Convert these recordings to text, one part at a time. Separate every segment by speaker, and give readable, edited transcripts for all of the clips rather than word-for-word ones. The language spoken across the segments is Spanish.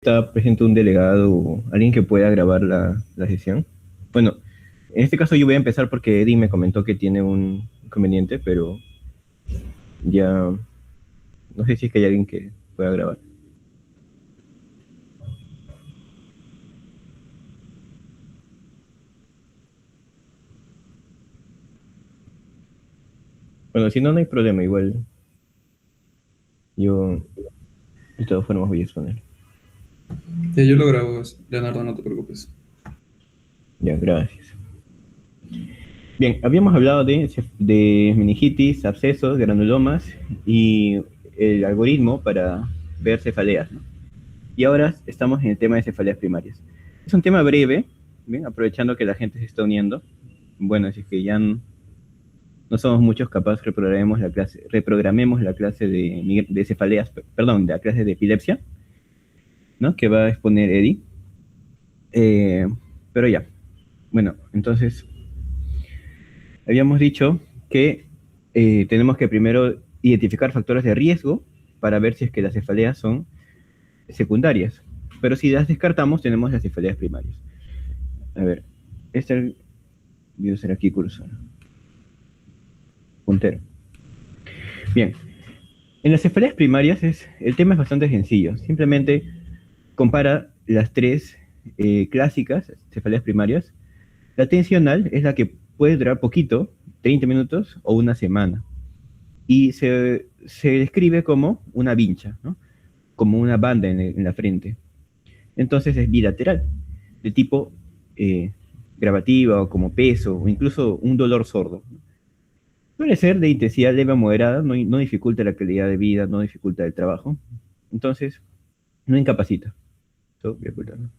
Speaker 1: Está presente un delegado o alguien que pueda grabar la sesión. Bueno, en este caso yo voy a empezar porque Eddie me comentó que tiene un inconveniente, pero ya no sé si es que hay alguien que pueda grabar. Bueno, si no, no hay problema, igual yo de todas formas voy a exponer.
Speaker 2: Sí, yo lo grabo, Leonardo, no te preocupes.
Speaker 1: Ya, gracias. Bien, habíamos hablado de meningitis, abscesos, granulomas y el algoritmo para ver cefaleas, ¿no? Y ahora estamos en el tema de cefaleas primarias. Es un tema breve, bien, aprovechando que la gente se está uniendo. Bueno, así que ya no somos muchos, capaz reprogramemos la clase de cefaleas, perdón, de la clase de epilepsia, ¿no? Que va a exponer Eddie. Eh, pero ya, bueno, entonces habíamos dicho que tenemos que primero identificar factores de riesgo para ver si es que las cefaleas son secundarias. Pero si las descartamos, tenemos las cefaleas primarias. A ver, este voy a usar aquí cursor, puntero. Bien, en las cefaleas primarias el tema es bastante sencillo. Simplemente compara las tres clásicas cefaleas primarias. La tensional es la que puede durar poquito, 30 minutos o una semana. Y se describe como una vincha, ¿no? Como una banda en la frente. Entonces es bilateral, de tipo eh, gravativa o como peso, o incluso un dolor sordo. Suele ser de intensidad leve a moderada, no dificulta la calidad de vida, no dificulta el trabajo. Entonces, no incapacita. Eso, ¿no?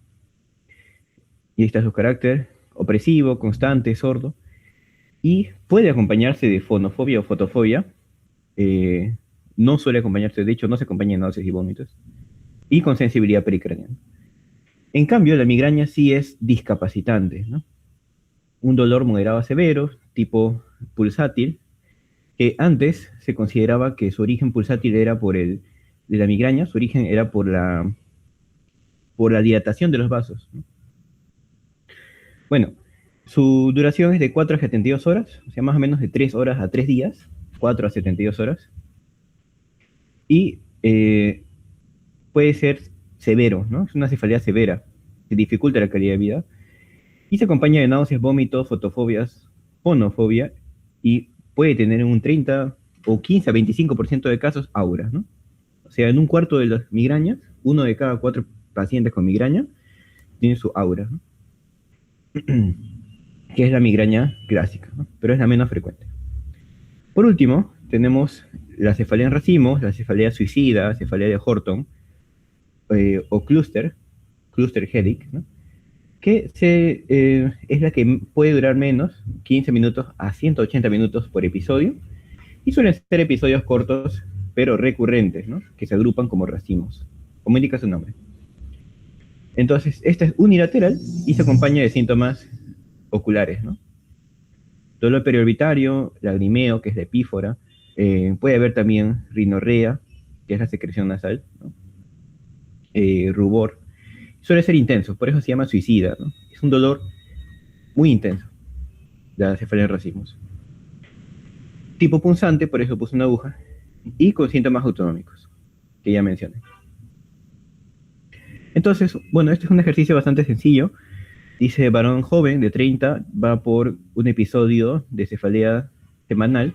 Speaker 1: Y ahí está su carácter opresivo, constante, sordo. Y puede acompañarse de fonofobia o fotofobia. eh, no suele acompañarse, de hecho, no se acompaña de náuseas y vómitos. Y con sensibilidad pericraniana. En cambio, la migraña sí es discapacitante, ¿no? Un dolor moderado a severo, tipo pulsátil, que antes se consideraba que su origen pulsátil era de la migraña, su origen era por la dilatación de los vasos, ¿no? Bueno, su duración es de 4 a 72 horas, o sea, más o menos de 3 horas a 3 días, 4 a 72 horas, y puede ser severo, ¿no? Es una cefalea severa, que dificulta la calidad de vida, y se acompaña de náuseas, vómitos, fotofobias, fonofobia, y puede tener un 30 o 15 a 25% de casos auras, ¿no? O sea, en un cuarto de las migrañas, uno de cada 4 pacientes con migraña tiene su aura, ¿no? Que es la migraña clásica, ¿no? Pero es la menos frecuente. Por último, tenemos la cefalea en racimos, la cefalea suicida, cefalea de Horton, o cluster headache, ¿no? Es la que puede durar menos, 15 minutos a 180 minutos por episodio, y suelen ser episodios cortos, pero recurrentes, ¿no? Que se agrupan como racimos, como indica su nombre. Entonces, esta es unilateral y se acompaña de síntomas oculares, ¿no? Dolor periorbitario, lagrimeo, que es la epífora, puede haber también rinorrea, que es la secreción nasal, ¿no? Rubor. Suele ser intenso, por eso se llama suicida, ¿no? Es un dolor muy intenso, la cefalea en racimos. Tipo punzante, por eso puse una aguja, y con síntomas autonómicos, que ya mencioné. Entonces, bueno, este es un ejercicio bastante sencillo. Dice, varón joven de 30 va por un episodio de cefalea semanal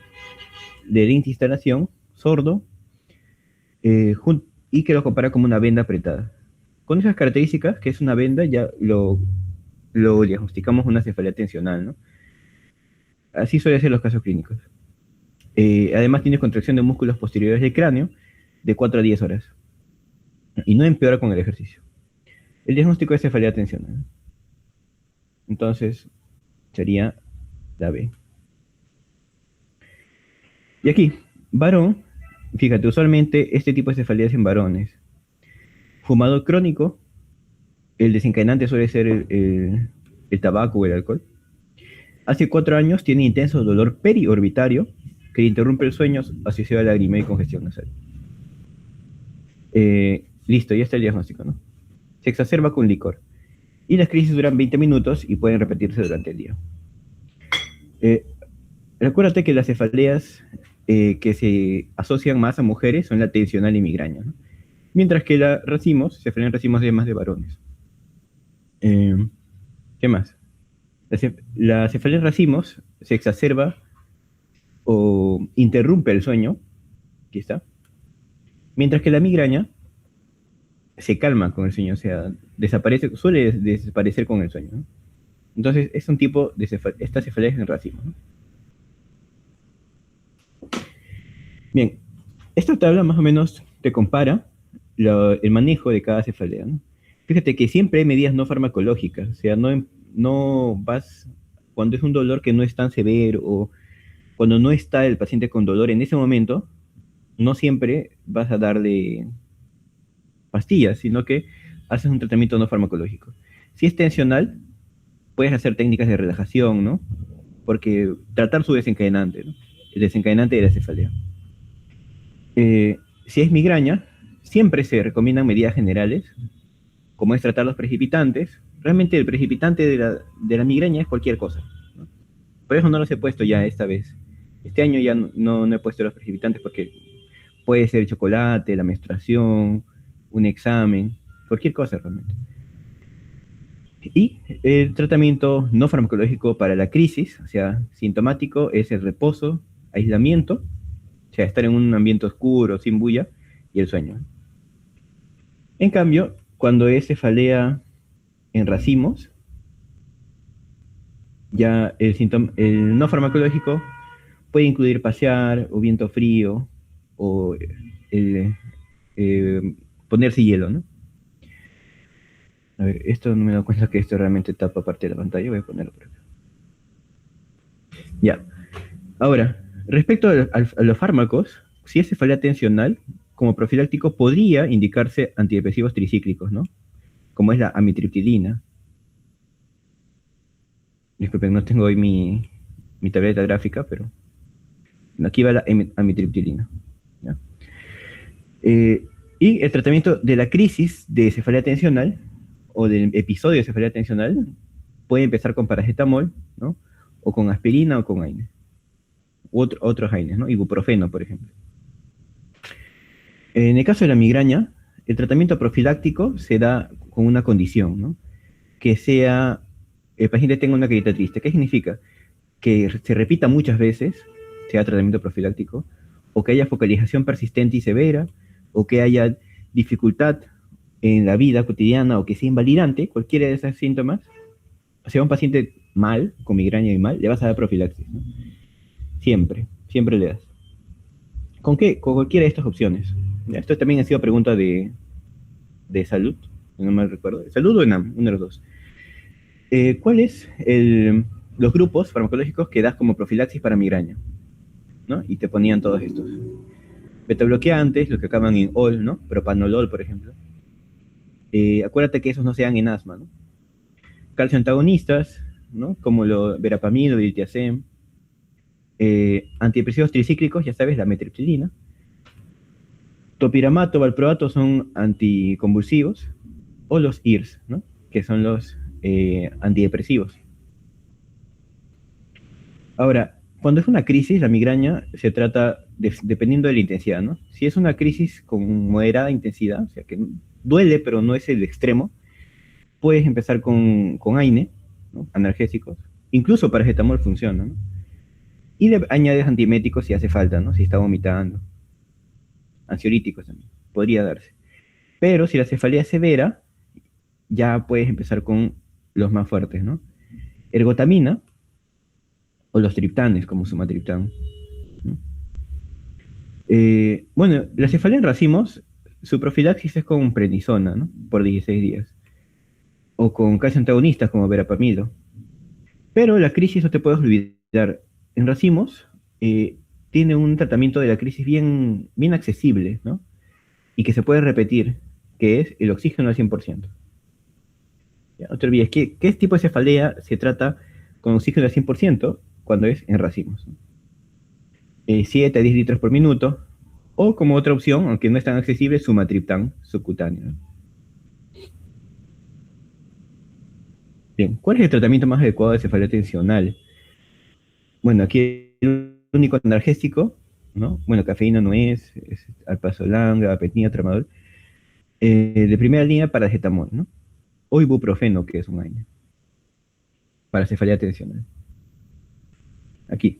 Speaker 1: de lente instalación, sordo, y que lo compara como una venda apretada. Con esas características, que es una venda, ya lo diagnosticamos una cefalea tensional, ¿no? Así suelen ser los casos clínicos. Además tiene contracción de músculos posteriores del cráneo de 4 a 10 horas y no empeora con el ejercicio. El diagnóstico es cefalea tensional. Entonces sería la B. Y aquí, varón, fíjate, usualmente este tipo de cefaleas en varones. Fumador crónico, el desencadenante suele ser el tabaco o el alcohol. Hace 4 años tiene intenso dolor periorbitario que interrumpe el sueño asociado a lagrimeo y congestión nasal. Listo, ya está el diagnóstico, ¿no? se exacerba con licor. Y las crisis duran 20 minutos y pueden repetirse durante el día. Recuérdate que las cefaleas que se asocian más a mujeres son la tensional y migraña, ¿no? Mientras que la racimos, cefalea en racimos es más de varones. ¿Qué más? La cefalea en racimos se exacerba o interrumpe el sueño, aquí está, mientras que la migraña se calma con el sueño, o sea, suele desaparecer con el sueño, ¿no? Entonces es un tipo de esta cefalea en racimos, ¿no? Bien, esta tabla más o menos te compara el manejo de cada cefalea, ¿no? Fíjate que siempre hay medidas no farmacológicas, o sea, no vas, cuando es un dolor que no es tan severo o cuando no está el paciente con dolor en ese momento, no siempre vas a darle pastillas, sino que haces un tratamiento no farmacológico. Si es tensional, puedes hacer técnicas de relajación, ¿no? Porque tratar su desencadenante, ¿no? El desencadenante de la cefalea. Si es migraña, siempre se recomiendan medidas generales, como es tratar los precipitantes. Realmente el precipitante de la migraña es cualquier cosa, ¿no? Por eso no los he puesto ya esta vez. Este año ya no he puesto los precipitantes porque puede ser el chocolate, la menstruación, un examen, cualquier cosa realmente. Y el tratamiento no farmacológico para la crisis, o sea, sintomático, es el reposo, aislamiento, o sea, estar en un ambiente oscuro, sin bulla, y el sueño. En cambio, cuando es cefalea en racimos, ya el no farmacológico puede incluir pasear, o viento frío, o ponerse hielo, ¿no? A ver, esto no me he dado cuenta que esto realmente tapa parte de la pantalla, voy a ponerlo por acá. Ya. Ahora, respecto a los fármacos, si es cefalea tensional, como profiláctico podría indicarse antidepresivos tricíclicos, ¿no? Como es la amitriptilina. Disculpen, no tengo hoy mi tableta gráfica, pero aquí va la amitriptilina, ¿ya? Y el tratamiento de la crisis de cefalea tensional o del episodio de cefalea tensional puede empezar con paracetamol, ¿no? O con aspirina o con AINE. Otros AINES, ¿no? Ibuprofeno, por ejemplo. En el caso de la migraña, el tratamiento profiláctico se da con una condición, ¿no? Que el paciente tenga una carita triste. ¿Qué significa? Que se repita muchas veces, sea tratamiento profiláctico, o que haya focalización persistente y severa, o que haya dificultad en la vida cotidiana, o que sea invalidante, cualquiera de esos síntomas. O sea, un paciente mal, con migraña y mal, le vas a dar profilaxis, ¿no? Siempre le das. ¿Con qué? Con cualquiera de estas opciones. Esto también ha sido pregunta de salud, no me recuerdo. ¿Salud o ENAM? Uno de los dos. ¿Cuáles los grupos farmacológicos que das como profilaxis para migraña? ¿No? Y te ponían todos estos. Betabloqueantes, los que acaban en ol, ¿no? Propanolol, por ejemplo. Acuérdate que esos no se dan en asma, ¿no? Calcio antagonistas, ¿no? Como verapamil o diltiazem. Antidepresivos tricíclicos, ya sabes, la metriptilina. Topiramato, valproato son anticonvulsivos, o los IRS, ¿no? Que son los antidepresivos. Ahora, cuando es una crisis, la migraña se trata dependiendo de la intensidad, ¿no? Si es una crisis con moderada intensidad, o sea que duele pero no es el extremo, puedes empezar con AINE, ¿no? Analgésicos, incluso paracetamol funciona, ¿no? Y le añades antieméticos si hace falta, ¿no? Si está vomitando. Ansiolíticos también, podría darse. Pero si la cefalea es severa, ya puedes empezar con los más fuertes, ¿no? Ergotamina o los triptanes, como sumatriptán, ¿no? Bueno, la cefalea en racimos, su profilaxis es con prednisona, ¿no? Por 16 días. O con calcio antagonistas como verapamilo. Pero la crisis, no te puedes olvidar, en racimos tiene un tratamiento de la crisis bien, bien accesible, ¿no? Y que se puede repetir, que es el oxígeno al 100%. Ya, no te olvides, ¿qué tipo de cefalea se trata con oxígeno al 100% cuando es en racimos? 7 a 10 litros por minuto, o como otra opción, aunque no es tan accesible, sumatriptán subcutáneo. Bien, ¿cuál es el tratamiento más adecuado de cefalea tensional? Bueno, aquí el único analgésico, ¿no? Bueno, cafeína no es alprazolam, gabapentina, tramadol. De primera línea, paracetamol, ¿no? O ibuprofeno, que es un AINE, para cefalea tensional. Aquí.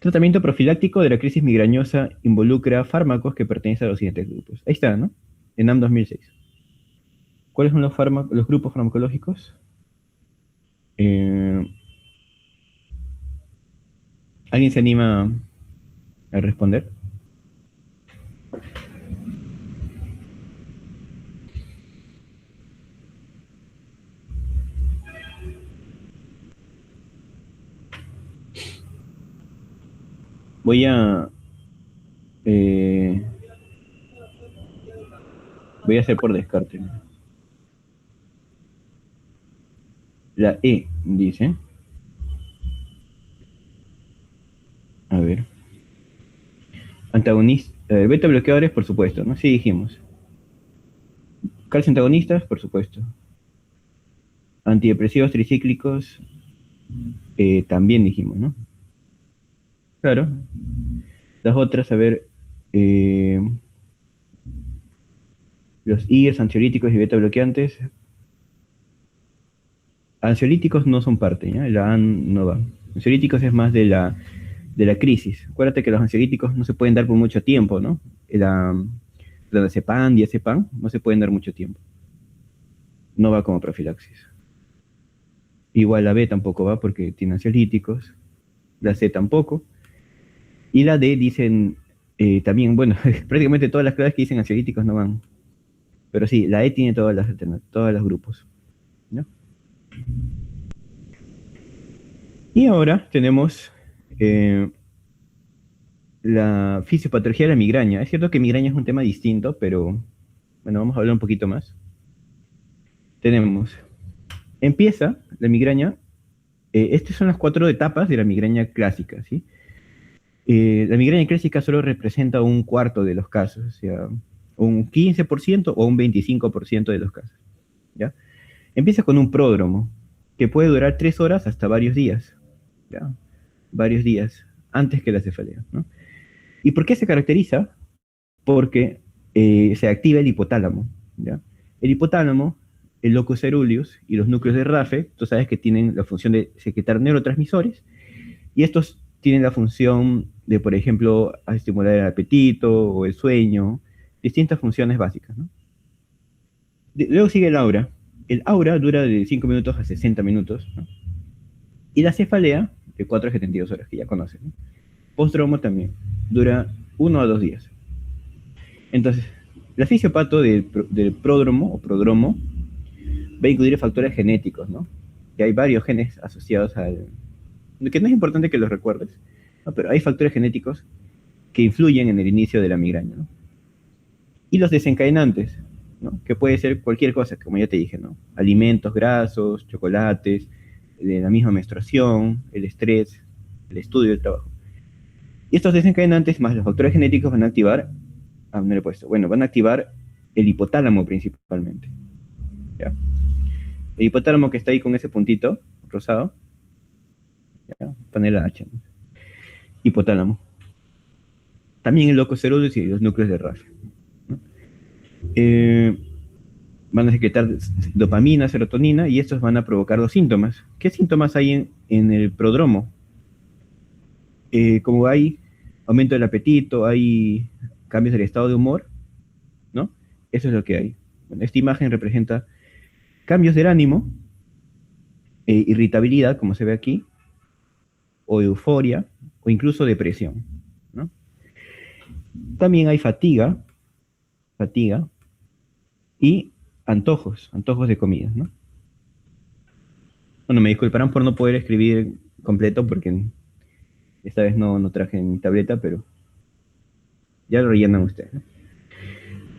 Speaker 1: Tratamiento profiláctico de la crisis migrañosa involucra fármacos que pertenecen a los siguientes grupos. Ahí está, ¿no? ENAM 2006. ¿Cuáles son los grupos farmacológicos? Eh, ¿Alguien se anima a responder? Voy a eh, voy a hacer por descarte. La E dice, a ver, antagonista, beta bloqueadores, por supuesto, ¿no? Sí dijimos. Calcio antagonistas, por supuesto. Antidepresivos tricíclicos, también dijimos, ¿no? Claro. Las otras, a ver, eh, los IES, ansiolíticos y beta bloqueantes. Ansiolíticos no son parte, ¿ya? La AN no va. Ansiolíticos es más de la crisis. Acuérdate que los ansiolíticos no se pueden dar por mucho tiempo, ¿no? La diazepam, diazepam, no se pueden dar mucho tiempo. No va como profilaxis. Igual la B tampoco va porque tiene ansiolíticos. La C tampoco. Y la D dicen también, bueno, prácticamente todas las claves que dicen ansiolíticos no van. Pero sí, la E tiene todos los grupos, ¿no? Y ahora tenemos eh, la fisiopatología de la migraña. Es cierto que migraña es un tema distinto, pero bueno, vamos a hablar un poquito más. Tenemos, empieza la migraña, estas son las 4 etapas de la migraña clásica, ¿sí? La migraña clásica solo representa un cuarto de los casos, o sea, un 15% o un 25% de los casos, ¿ya? Empieza con un pródromo, que puede durar 3 horas hasta varios días, ¿ya? Varios días, antes que la cefalea, ¿no? ¿Y por qué se caracteriza? Porque se activa el hipotálamo, ¿ya? El hipotálamo, el locus ceruleus y los núcleos de Rafe, tú sabes que tienen la función de secretar neurotransmisores, y estos tienen la función de, por ejemplo, estimular el apetito o el sueño, distintas funciones básicas, ¿no? Luego sigue el aura. El aura dura de 5 minutos a 60 minutos, ¿no? Y la cefalea, de 4 a 72 horas, que ya conocen, ¿no? Postdromo también, dura 1 a 2 días. Entonces, la fisiopato del pródromo o prodromo va a incluir factores genéticos, ¿no? Que hay varios genes asociados al... que no es importante que los recuerdes, ¿no? Pero hay factores genéticos que influyen en el inicio de la migraña, ¿no? Y los desencadenantes, ¿no? Que puede ser cualquier cosa, como ya te dije, ¿no? Alimentos grasos, chocolates, la misma menstruación, el estrés, el estudio, el trabajo. Y estos desencadenantes más los factores genéticos van a activar, no le he puesto, bueno, van a activar el hipotálamo principalmente, ¿ya? El hipotálamo que está ahí con ese puntito rosado, ¿ya? Poner la H, ¿no? Hipotálamo. También el locus ceruleus y los núcleos de Rafe, ¿no? Van a secretar dopamina, serotonina, y estos van a provocar los síntomas. ¿Qué síntomas hay en el prodromo? Como hay aumento del apetito, hay cambios del estado de humor, ¿no? Eso es lo que hay. Bueno, esta imagen representa cambios del ánimo, irritabilidad, como se ve aquí, o euforia, o incluso depresión, ¿no? También hay fatiga y antojos de comida, ¿no? Bueno, me disculparán por no poder escribir completo porque esta vez no traje mi tableta, pero ya lo rellenan ustedes, ¿no?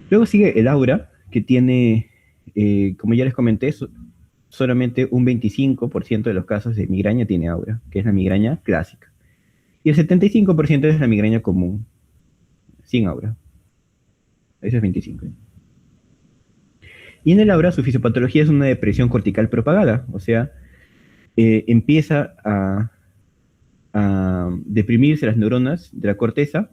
Speaker 1: Luego sigue el aura, que tiene, como ya les comenté, solamente un 25% de los casos de migraña tiene aura, que es la migraña clásica. Y el 75% es la migraña común, sin aura. Eso es 25. Y en el aura su fisiopatología es una depresión cortical propagada, o sea, empieza a deprimirse las neuronas de la corteza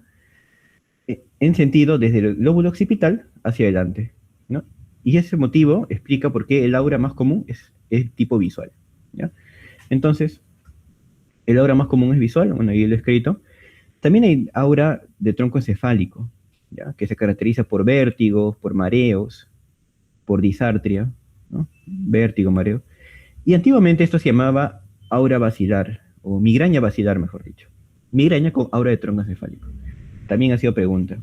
Speaker 1: en sentido desde el lóbulo occipital hacia adelante, ¿no? Y ese motivo explica por qué el aura más común es tipo visual, ¿ya? Entonces, el aura más común es visual, bueno, ahí lo he escrito. También hay aura de tronco encefálico, ¿ya? Que se caracteriza por vértigos, por mareos, por disartria, ¿no? Vértigo, mareo. Y antiguamente esto se llamaba aura basilar, o migraña basilar, mejor dicho. Migraña con aura de tronco encefálico. También ha sido pregunta.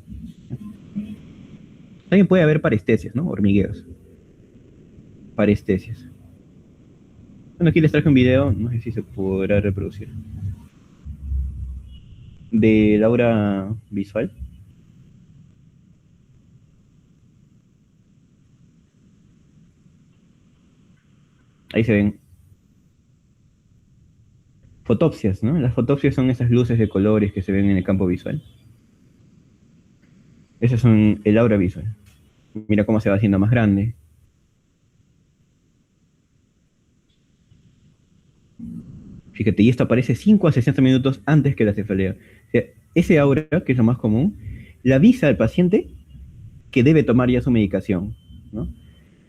Speaker 1: También puede haber parestesias, ¿no? Hormigueos. Parestesias. Bueno, aquí les traje un video, no sé si se podrá reproducir, de la aura visual. Ahí se ven fotopsias, ¿no? Las fotopsias son esas luces de colores que se ven en el campo visual. Esas son el aura visual. Mira cómo se va haciendo más grande. Fíjate, y esto aparece 5 a 60 minutos antes que la cefalea. O sea, ese aura, que es lo más común, le avisa al paciente que debe tomar ya su medicación, ¿no?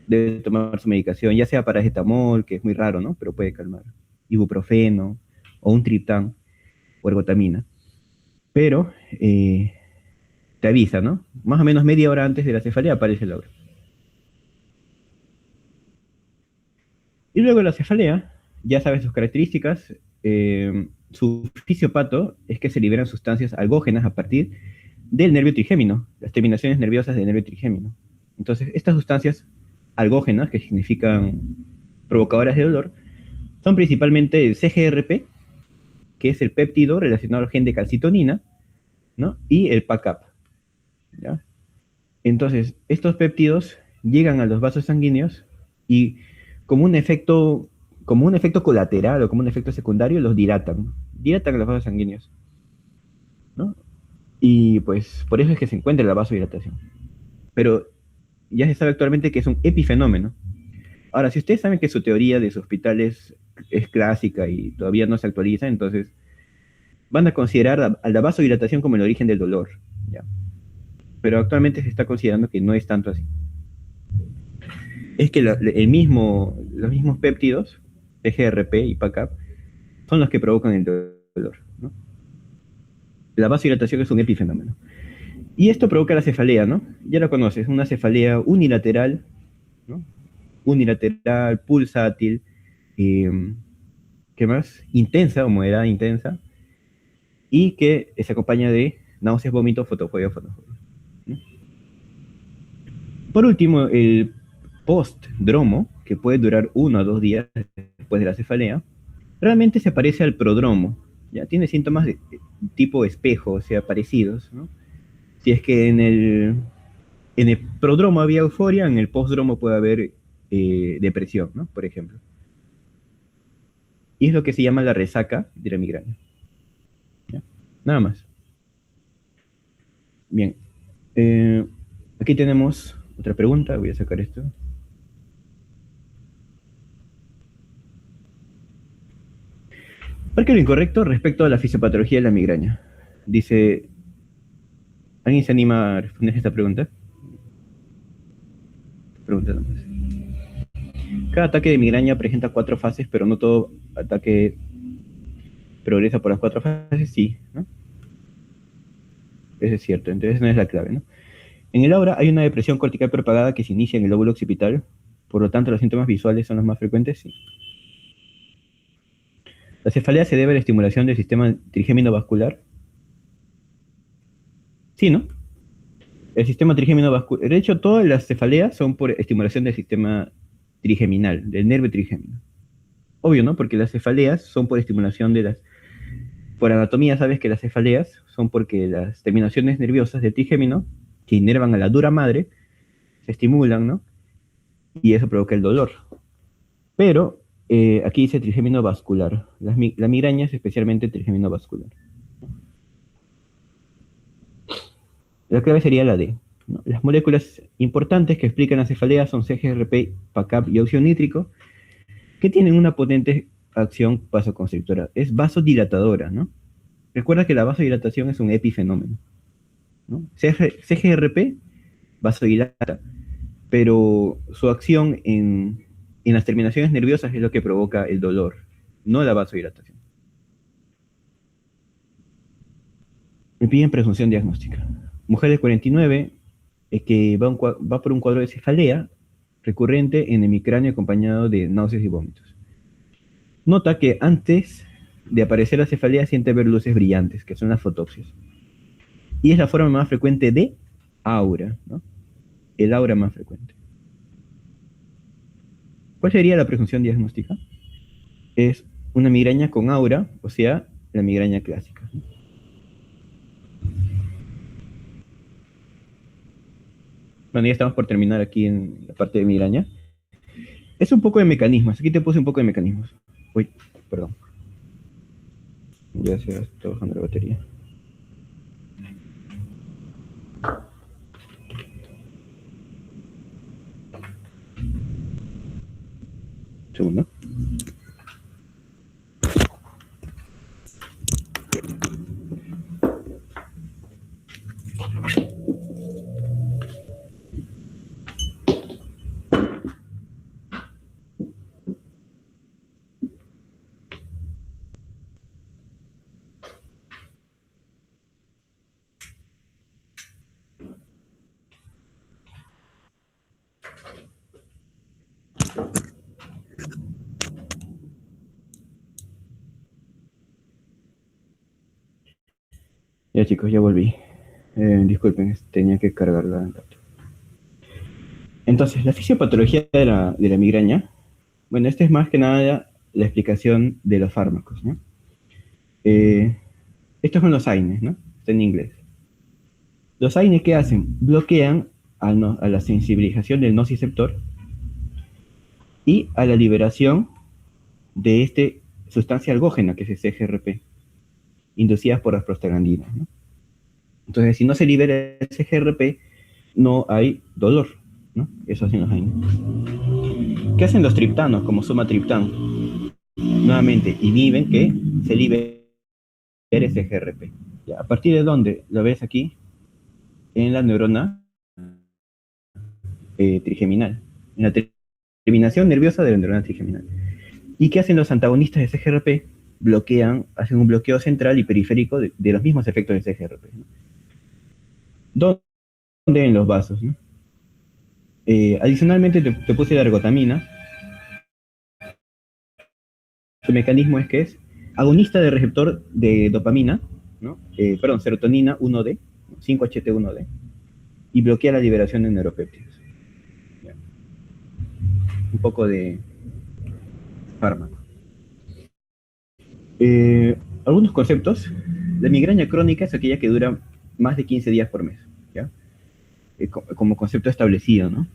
Speaker 1: Debe tomar su medicación, ya sea paracetamol, que es muy raro, ¿no? Pero puede calmar. Ibuprofeno, o un triptán, o ergotamina. Pero te avisa, ¿no? Más o menos media hora antes de la cefalea aparece el aura. Y luego la cefalea, ya sabes sus características. Su fisiopato es que se liberan sustancias algógenas a partir del nervio trigémino, las terminaciones nerviosas del nervio trigémino. Entonces, estas sustancias algógenas, que significan provocadoras de dolor, son principalmente el CGRP, que es el péptido relacionado al gen de calcitonina, ¿no? Y el PACAP, ¿ya? Entonces, estos péptidos llegan a los vasos sanguíneos y como como un efecto colateral o como un efecto secundario, los dilatan los vasos sanguíneos, ¿no? Y pues por eso es que se encuentra la vasodilatación. Pero ya se sabe actualmente que es un epifenómeno. Ahora, si ustedes saben que su teoría de su hospital es clásica y todavía no se actualiza, entonces van a considerar a la vasodilatación como el origen del dolor, ¿ya? Pero actualmente se está considerando que no es tanto así. Es que los mismos péptidos, TGRP y PACAP, son los que provocan el dolor, ¿no? La vasodilatación es un epifenómeno. Y esto provoca la cefalea, ¿no? Ya lo conoces, una cefalea unilateral, ¿no? Unilateral, pulsátil, eh, ¿qué más? Intensa o moderada intensa, y que se acompaña de náuseas, vómitos, fotofobia, fotofobia, ¿no? Por último, el postdromo, que puede durar 1 a 2 días después de la cefalea, realmente se parece al prodromo, ya tiene síntomas de tipo espejo, o sea, parecidos, ¿no? Si es que en el prodromo había euforia, en el postdromo puede haber depresión, ¿no? Por ejemplo. Y es lo que se llama la resaca de la migraña, ¿ya? Nada más. Bien. Eh, Aquí tenemos otra pregunta, voy a sacar esto. ¿Por qué lo incorrecto respecto a la fisiopatología de la migraña? Dice, ¿alguien se anima a responder esta pregunta? Pregunta nomás. Cada ataque de migraña presenta 4 fases, pero no todo ataque progresa por las 4 fases, sí, ¿no? Eso es cierto, entonces no es la clave, ¿no? En el aura hay una depresión cortical propagada que se inicia en el lóbulo occipital, por lo tanto los síntomas visuales son los más frecuentes, sí. La cefalea se debe a la estimulación del sistema trigémino vascular. Sí, ¿no? El sistema trigémino vascular. De hecho, todas las cefaleas son por estimulación del sistema trigeminal, del nervio trigémino. Obvio, ¿no? Porque las cefaleas son por estimulación de las... Por anatomía sabes que las cefaleas son porque las terminaciones nerviosas del trigémino, que inervan a la dura madre, se estimulan, ¿no? Y eso provoca el dolor. Pero aquí dice trigémino vascular. La migraña es especialmente trigémino vascular. La clave sería la D. ¿no? Las moléculas importantes que explican la cefalea son CGRP, PACAP y óxido nítrico, que tienen una potente acción vasoconstrictora. Es vasodilatadora, ¿no? Recuerda que la vasodilatación es un epifenómeno, ¿no? CGRP vasodilata, pero su acción en las terminaciones nerviosas es lo que provoca el dolor, no la vasodilatación. Me piden presunción diagnóstica. Mujer de 49 que va por un cuadro de cefalea recurrente en hemicráneo acompañado de náuseas y vómitos. Nota que antes de aparecer la cefalea siente ver luces brillantes, que son las fotopsias. Y es la forma más frecuente de aura, ¿no? El aura más frecuente. ¿Cuál sería la presunción diagnóstica? Es una migraña con aura, o sea, la migraña clásica. Bueno, ya estamos por terminar aquí en la parte de migraña. Es un poco de mecanismos. Aquí te puse un poco de mecanismos. Uy, perdón. Ya se está bajando la batería. Segundo. Ya chicos, ya volví. Disculpen, tenía que cargarla. Entonces, la fisiopatología de la migraña, bueno, esta es más que nada la explicación de los fármacos, ¿no? Estos son los AINES, ¿no? Está en inglés. Los AINES, ¿qué hacen? Bloquean a la sensibilización del nociceptor y a la liberación de esta sustancia algógena, que es el CGRP, inducidas por las prostaglandinas, ¿no? Entonces, si no se libera el CGRP, no hay dolor, ¿no? Eso hacen los AINES. ¿Qué hacen los triptanos, como sumatriptán? Nuevamente, inhiben que se libere ese CGRP. ¿Ya? ¿A partir de dónde? Lo ves aquí, en la neurona trigeminal, en la terminación nerviosa de la neurona trigeminal. ¿Y qué hacen los antagonistas de CGRP? Hacen un bloqueo central y periférico de los mismos efectos del CGRP, ¿no? ¿Dónde? En los vasos, ¿no? Adicionalmente te puse la ergotamina. Su mecanismo es que es agonista de receptor de dopamina, ¿no? Serotonina 1D, 5-HT1D, y bloquea la liberación de neuropéptidos. ¿Ya? Un poco de fármaco. Algunos conceptos. La migraña crónica es aquella que dura más de 15 días por mes, ¿ya? Como concepto establecido, ¿no?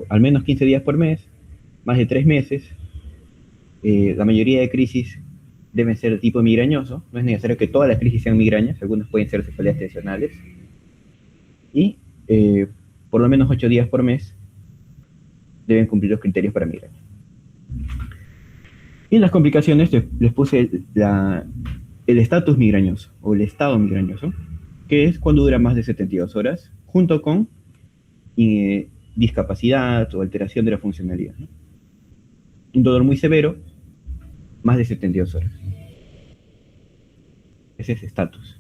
Speaker 1: Al menos 15 días por mes, más de 3 meses. La mayoría de crisis deben ser de tipo migrañoso. No es necesario que todas las crisis sean migrañas, algunas pueden ser cefaleas tensionales. Y por lo menos 8 días por mes deben cumplir los criterios para migraña. Y en las complicaciones les puse el estatus migrañoso o el estado migrañoso, que es cuando dura más de 72 horas, junto con discapacidad o alteración de la funcionalidad, ¿no? Un dolor muy severo, más de 72 horas. Ese es estatus.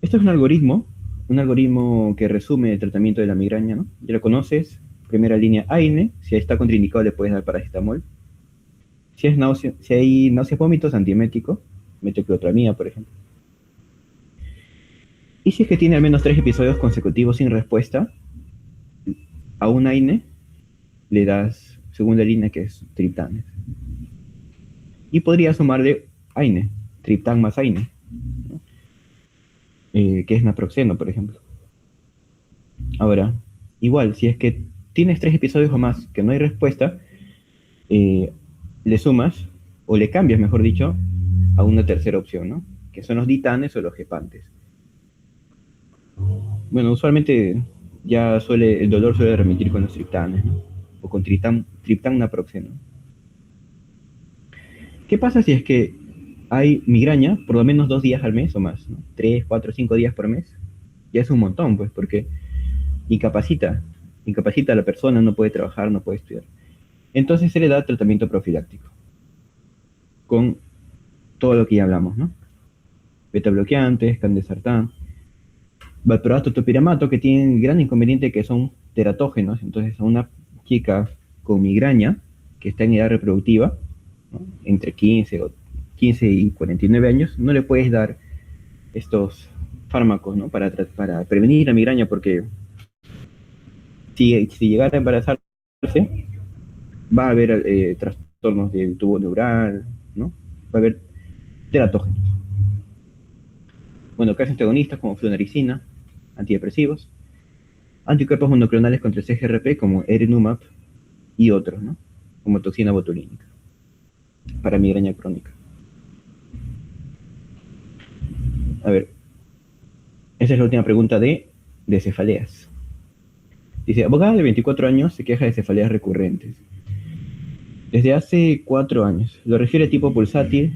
Speaker 1: Esto es un algoritmo que resume el tratamiento de la migraña, ¿no? Ya lo conoces. Primera línea AINE, si está contraindicado le puedes dar paracetamol. Si hay náuseas, vómitos, antiemético, metoclopramida, por ejemplo. Y si es que tiene al menos 3 episodios consecutivos sin respuesta, a un AINE le das segunda línea, que es triptán. Y podría sumarle AINE, triptán más AINE, ¿no? Que es naproxeno, por ejemplo. Ahora, igual, si es que tienes 3 episodios o más que no hay respuesta, le sumas, o le cambias, mejor dicho, a una tercera opción, ¿no? Que son los ditanes o los gepantes. Bueno, usualmente el dolor suele remitir con los triptanes, ¿no? O con triptán naproxeno. ¿Qué pasa si es que hay migraña por lo menos 2 días al mes o más, ¿no? 3, 4, 5 días por mes? Ya es un montón, pues, porque incapacita, incapacita a la persona, no puede trabajar, no puede estudiar. Entonces se le da tratamiento profiláctico con todo lo que ya hablamos, ¿no? Beta bloqueantes, candesartán, valproato, topiramato, que tienen gran inconveniente que son teratógenos. Entonces a una chica con migraña que está en edad reproductiva, ¿no? Entre 15 y 49 años, no le puedes dar estos fármacos, ¿no? Para prevenir la migraña, porque si llegara a embarazarse, va a haber trastornos del tubo neural, ¿no? Va a haber teratógenos. Bueno, que antagonistas como flunarizina, antidepresivos, anticuerpos monoclonales contra el CGRP como Erenumab y otros, ¿no? Como toxina botulínica para migraña crónica. A ver, esa es la última pregunta de cefaleas. Dice, abogada de 24 años se queja de cefaleas recurrentes. Desde hace 4 años. Lo refiere a tipo pulsátil,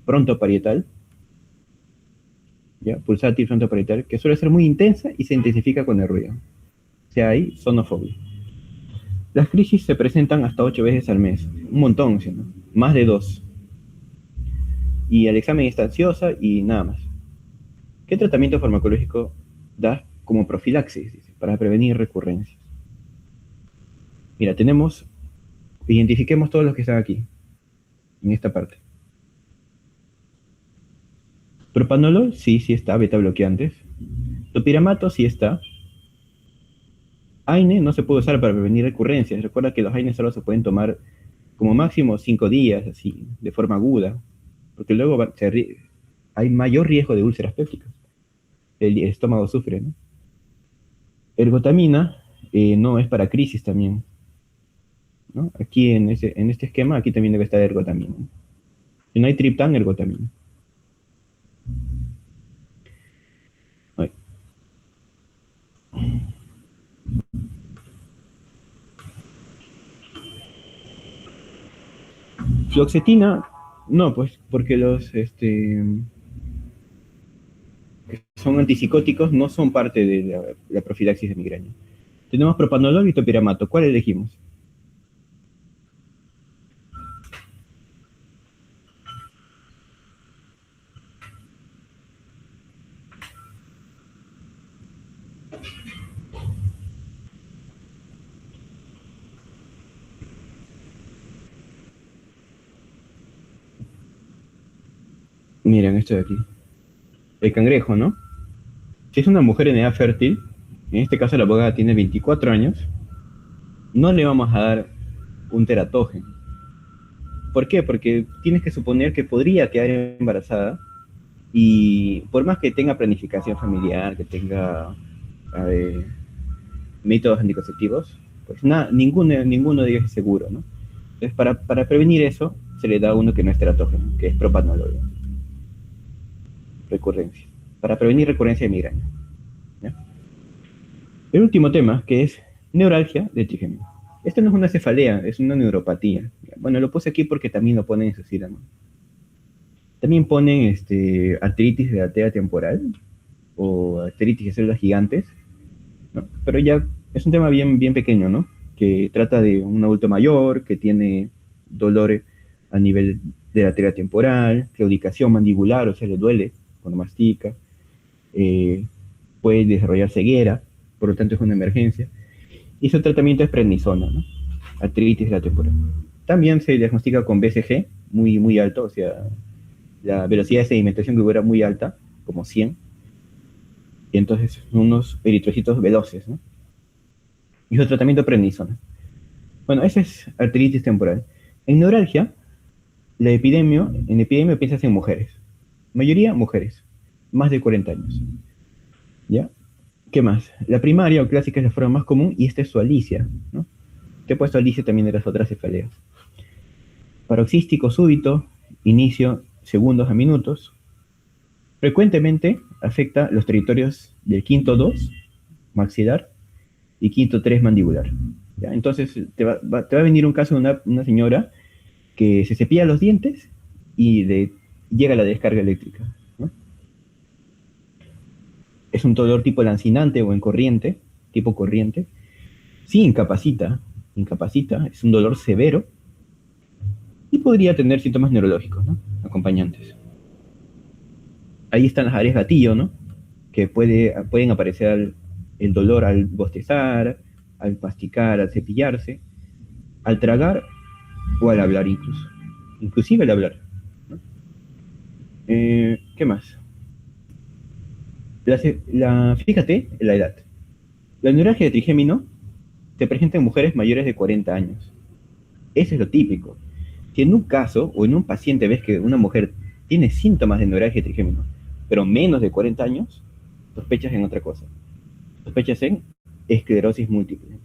Speaker 1: pronto parietal. ¿Ya? Pulsátil, pronto parietal, que suele ser muy intensa y se intensifica con el ruido. O sea, hay sonofobia. Las crisis se presentan hasta 8 veces al mes. Un montón, ¿sí, no? Más de 2. Y el examen está ansiosa y nada más. ¿Qué tratamiento farmacológico da como profilaxis, dice, para prevenir recurrencias? Mira, identifiquemos todos los que están aquí, en esta parte. Propanolol, sí está, beta bloqueantes. Topiramato, sí está. AINE no se puede usar para prevenir recurrencias. Recuerda que los AINE solo se pueden tomar como máximo 5 días, así, de forma aguda, porque luego hay mayor riesgo de úlceras pépticas. El estómago sufre, ¿no? Ergotamina no es para crisis también, ¿no? Aquí en este esquema, aquí también debe estar ergotamina. Si no hay triptán, ergotamina. Ay. Fluoxetina, no, pues, porque los que son antipsicóticos no son parte de la profilaxis de migraña. Tenemos propanolol y topiramato. ¿Cuál elegimos? Miren, esto de aquí. El cangrejo, ¿no? Si es una mujer en edad fértil, en este caso la abogada tiene 24 años, no le vamos a dar un teratógeno. ¿Por qué? Porque tienes que suponer que podría quedar embarazada y por más que tenga planificación familiar, que tenga métodos anticonceptivos, pues ninguno de ellos es seguro, ¿no? Entonces, para prevenir eso, se le da uno que no es teratógeno, que es propanolol. Recurrencia. Para prevenir recurrencia de migraña. ¿Ya? El último tema, que es neuralgia de trigémino. Esto no es una cefalea, es una neuropatía. Bueno, lo puse aquí porque también lo ponen en su sílabo. También ponen artritis de la arteria temporal o artritis de células gigantes, ¿no? Pero ya es un tema bien, bien pequeño, ¿no? Que trata de un adulto mayor que tiene dolor a nivel de la arteria temporal, claudicación mandibular, o sea, le duele cuando mastica, puede desarrollar ceguera, por lo tanto es una emergencia. Y su tratamiento es prednisona, ¿no? Artritis de la temporal. También se diagnostica con BCG muy, muy alto, o sea, la velocidad de sedimentación que era muy alta, como 100, y entonces unos eritrocitos veloces, ¿no? Y su tratamiento prednisona. Bueno, esa es artritis temporal. En neuralgia, en epidemia piensas en mujeres. Mayoría mujeres, más de 40 años. ¿Ya? ¿Qué más? La primaria o clásica es la forma más común y esta es su alicia, ¿no? Te he puesto alicia también de las otras cefaleas. Paroxístico súbito, inicio segundos a minutos. Frecuentemente afecta los territorios del quinto 2 maxilar y quinto 3 mandibular. ¿Ya? Entonces te va a venir un caso de una señora que se cepilla los dientes y llega la descarga eléctrica. ¿No? Es un dolor tipo lancinante o en corriente, tipo corriente. Sí, incapacita, es un dolor severo y podría tener síntomas neurológicos, ¿no? Acompañantes. Ahí están las áreas gatillo, ¿no? Que pueden aparecer el dolor al bostezar, al masticar, al cepillarse, al tragar o al hablar incluso. Inclusive al hablar. ¿No? ¿Qué más? Fíjate en la edad. La neuralgia de trigémino se presenta en mujeres mayores de 40 años. Eso es lo típico. Si en un caso o en un paciente ves que una mujer tiene síntomas de neuralgia de trigémino, pero menos de 40 años, sospechas en otra cosa. Sospechas en esclerosis múltiple.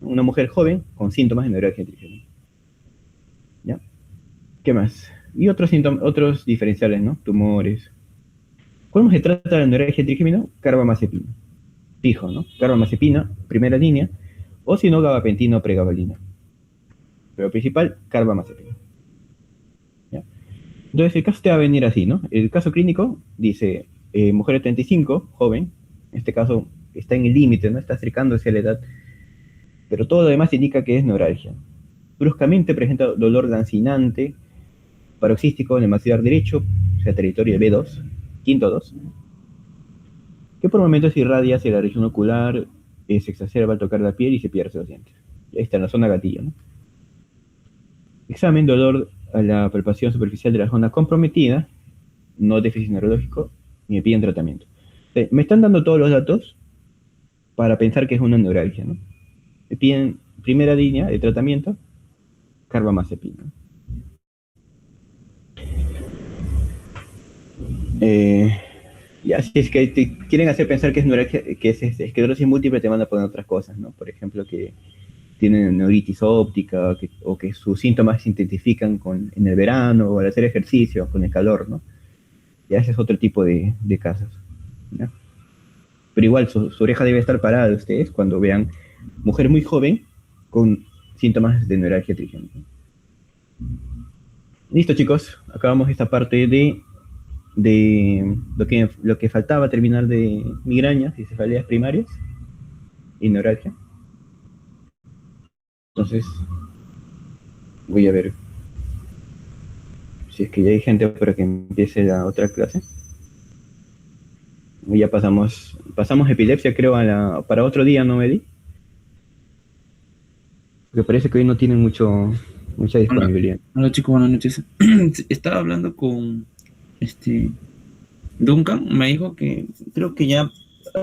Speaker 1: Una mujer joven con síntomas de neuralgia de trigémino. ¿Ya? ¿Qué más? Y otros síntomas, otros diferenciales, ¿no? Tumores. ¿Cómo se trata la neuralgia de trigémino? Carbamazepina. Fijo, ¿no? Carbamazepina, primera línea, o si no, gabapentina o pregabalina. Pero principal, carbamazepina. ¿Ya? Entonces, el caso te va a venir así, ¿no? El caso clínico dice, mujer de 35, joven, en este caso está en el límite, ¿no? Está acercándose a la edad, pero todo lo demás indica que es neuralgia. Bruscamente presenta dolor lancinante, paroxístico en el maxilar derecho, o sea, territorio de B2, quinto 2, que por momentos irradia hacia la región ocular, se exacerba al tocar la piel y se pierde los dientes. Ahí está, en la zona gatillo, ¿no? Examen, dolor a la palpación superficial de la zona comprometida, no déficit neurológico, y me piden tratamiento. Me están dando todos los datos para pensar que es una neuralgia, ¿no? Me piden primera línea de tratamiento, carbamazepina. Eh, ya, si es que te quieren hacer pensar que es neuralgia, que es esclerosis múltiple, te van a poner otras cosas, ¿no? Por ejemplo, que tienen neuritis óptica o que sus síntomas se intensifican en el verano o al hacer ejercicio, con el calor, ¿no? Ya ese es otro tipo de casos. ¿No? Pero igual su oreja debe estar parada de ustedes cuando vean mujer muy joven con síntomas de neuralgia trigémina. Listo, chicos, acabamos esta parte de lo que faltaba terminar de migrañas y cefaleas primarias y neuralgia. Entonces, voy a ver si es que ya hay gente para que empiece la otra clase. Y ya pasamos epilepsia, creo, para otro día, ¿no, Medi? Porque parece que hoy no tienen mucha
Speaker 3: Hola,
Speaker 1: disponibilidad.
Speaker 3: hola chicos, buenas noches. Estaba hablando con este Duncan, me dijo que creo que ya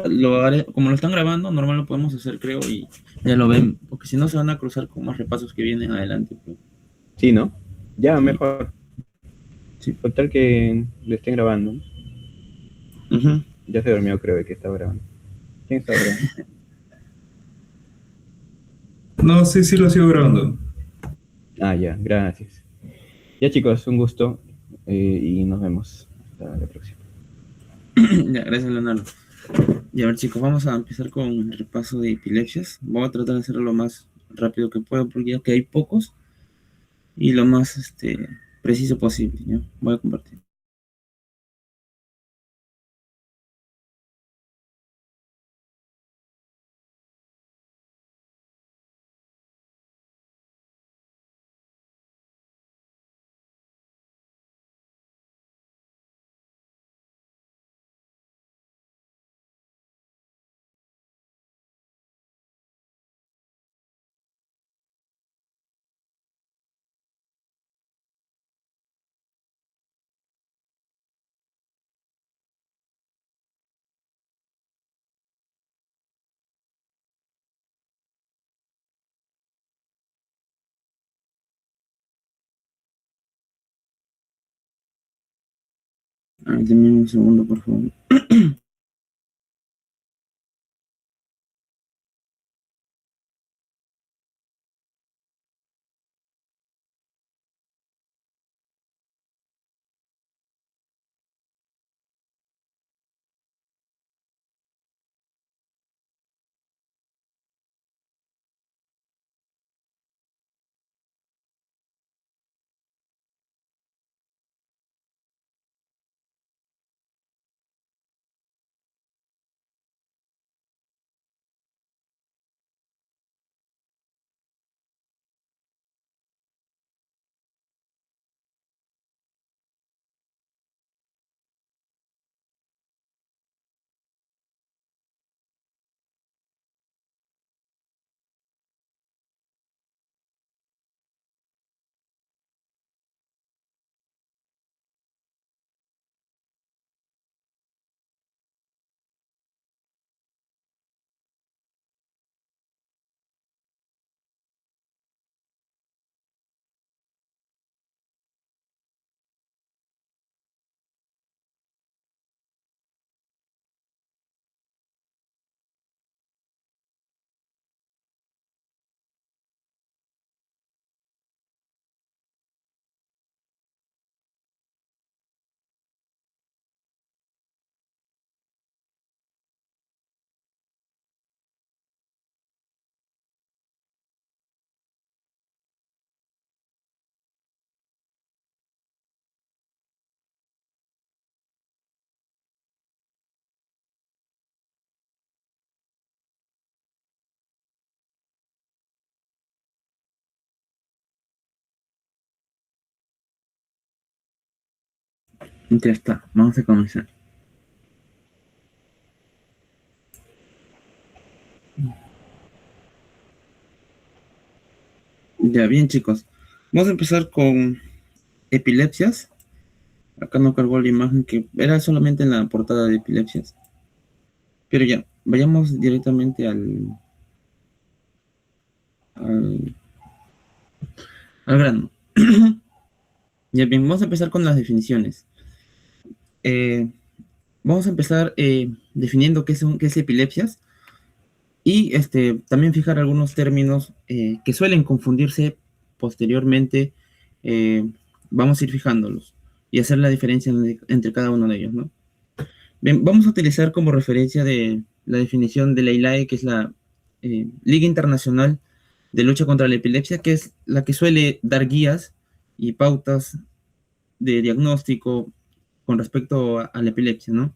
Speaker 3: lo haré, como lo están grabando, normal lo podemos hacer, creo, y ya lo ven, porque si no se van a cruzar con más repasos que vienen adelante, pues.
Speaker 1: Sí, ¿no? Ya,
Speaker 3: Sí,
Speaker 1: mejor.
Speaker 3: sí.
Speaker 1: Con tal que lo estén grabando.
Speaker 3: Ujú.
Speaker 1: Ya se durmió, creo, que estaba grabando. ¿Quién estaba grabando?
Speaker 2: No, sí, sí lo sigo grabando.
Speaker 1: Ah, ya, gracias. Ya, chicos, un gusto y nos vemos. Hasta la próxima.
Speaker 3: Ya, gracias, Leonardo. Y a ver, chicos, vamos a empezar con el repaso de epilepsias. Voy a tratar de hacerlo lo más rápido que pueda, porque ya que hay pocos, y lo más preciso posible, ¿ya? Voy a compartir. A ver, denme un segundo, por favor. Ya está, vamos a comenzar. Ya, bien, chicos. Vamos a empezar con epilepsias. Acá no cargó la imagen que era solamente en la portada de epilepsias. Pero ya, vayamos directamente al, al grano. Ya bien, vamos a empezar con las definiciones. Eh, Vamos a empezar definiendo qué es epilepsias y también fijar algunos términos que suelen confundirse posteriormente. eh, Vamos a ir fijándolos y hacer la diferencia entre cada uno de ellos, ¿no? Bien, vamos a utilizar como referencia de la definición de la ILAE, que es la Liga Internacional de Lucha contra la Epilepsia, que es la que suele dar guías y pautas de diagnóstico con respecto a la epilepsia, ¿no?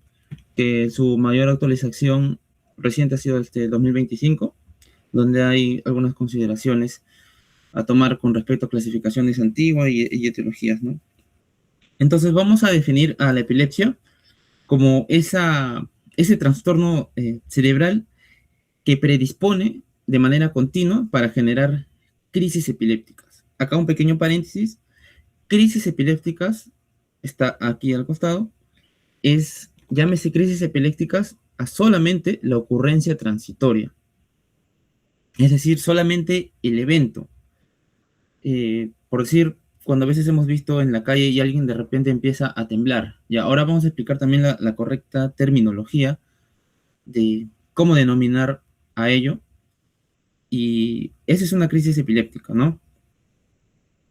Speaker 3: Que su mayor actualización reciente ha sido este 2025, donde hay algunas consideraciones a tomar con respecto a clasificaciones antiguas y etiologías, ¿no? Entonces vamos a definir a la epilepsia como ese trastorno cerebral que predispone de manera continua para generar crisis epilépticas. Acá un pequeño paréntesis, crisis epilépticas, está aquí al costado, llámese crisis epilépticas a solamente la ocurrencia transitoria. Es decir, solamente el evento. Por decir, cuando a veces hemos visto en la calle y alguien de repente empieza a temblar. Y ahora vamos a explicar también la correcta terminología de cómo denominar a ello. Y esa es una crisis epiléptica, ¿no?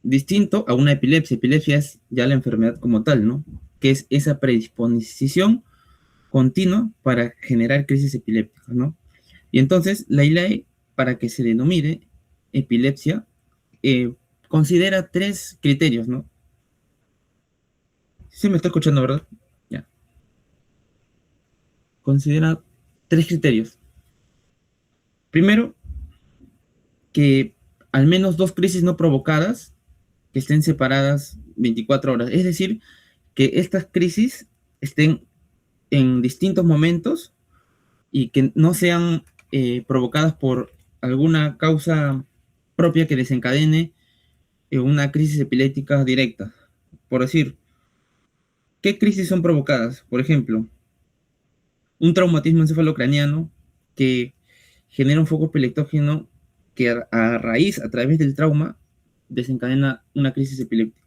Speaker 3: Distinto a una epilepsia. Epilepsia es ya la enfermedad como tal, ¿no? Que es esa predisposición continua para generar crisis epilépticas, ¿no? Y entonces la ILAE, para que se denomine epilepsia, considera 3 criterios, ¿no? Sí me está escuchando, ¿verdad? Ya. Considera 3 criterios. Primero, que al menos 2 crisis no provocadas que estén separadas 24 horas. Es decir, que estas crisis estén en distintos momentos y que no sean provocadas por alguna causa propia que desencadene una crisis epiléptica directa. Por decir, ¿qué crisis son provocadas? Por ejemplo, un traumatismo encefalocraniano que genera un foco epileptógeno que a raíz, a través del trauma, desencadena una crisis epiléptica.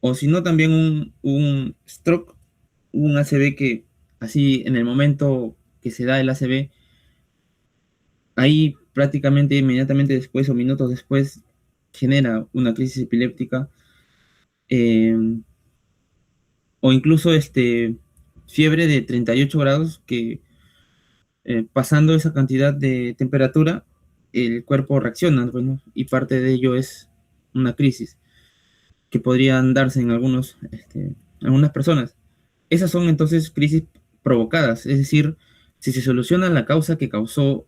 Speaker 3: O si no, también un stroke, un ACV que así en el momento que se da el ACV, ahí prácticamente inmediatamente después o minutos después genera una crisis epiléptica. O incluso fiebre de 38 grados que pasando esa cantidad de temperatura el cuerpo reacciona, bueno, y parte de ello es una crisis que podrían darse en algunas personas. Esas son entonces crisis provocadas, es decir, si se soluciona la causa que causó,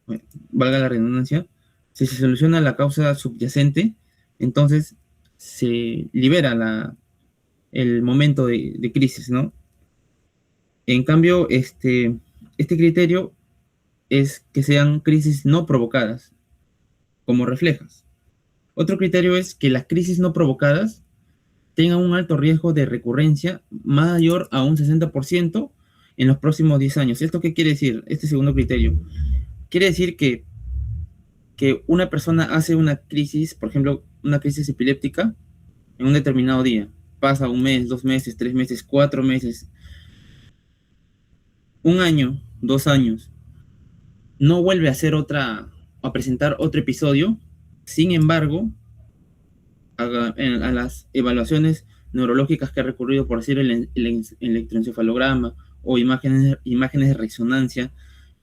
Speaker 3: bueno, valga la redundancia, si se soluciona la causa subyacente, entonces se libera el momento de crisis, ¿no? En cambio, este criterio es que sean crisis no provocadas, como reflejas. Otro criterio es que las crisis no provocadas tengan un alto riesgo de recurrencia mayor a un 60% en los próximos 10 años. ¿Esto qué quiere decir? Este segundo criterio. Quiere decir que una persona hace una crisis, por ejemplo, una crisis epiléptica en un determinado día. Pasa 1 mes, 2 meses, 3 meses, 4 meses, 1 año, 2 años. No vuelve a hacer a presentar otro episodio. Sin embargo, a las evaluaciones neurológicas que ha recurrido, por decir el electroencefalograma o imágenes de resonancia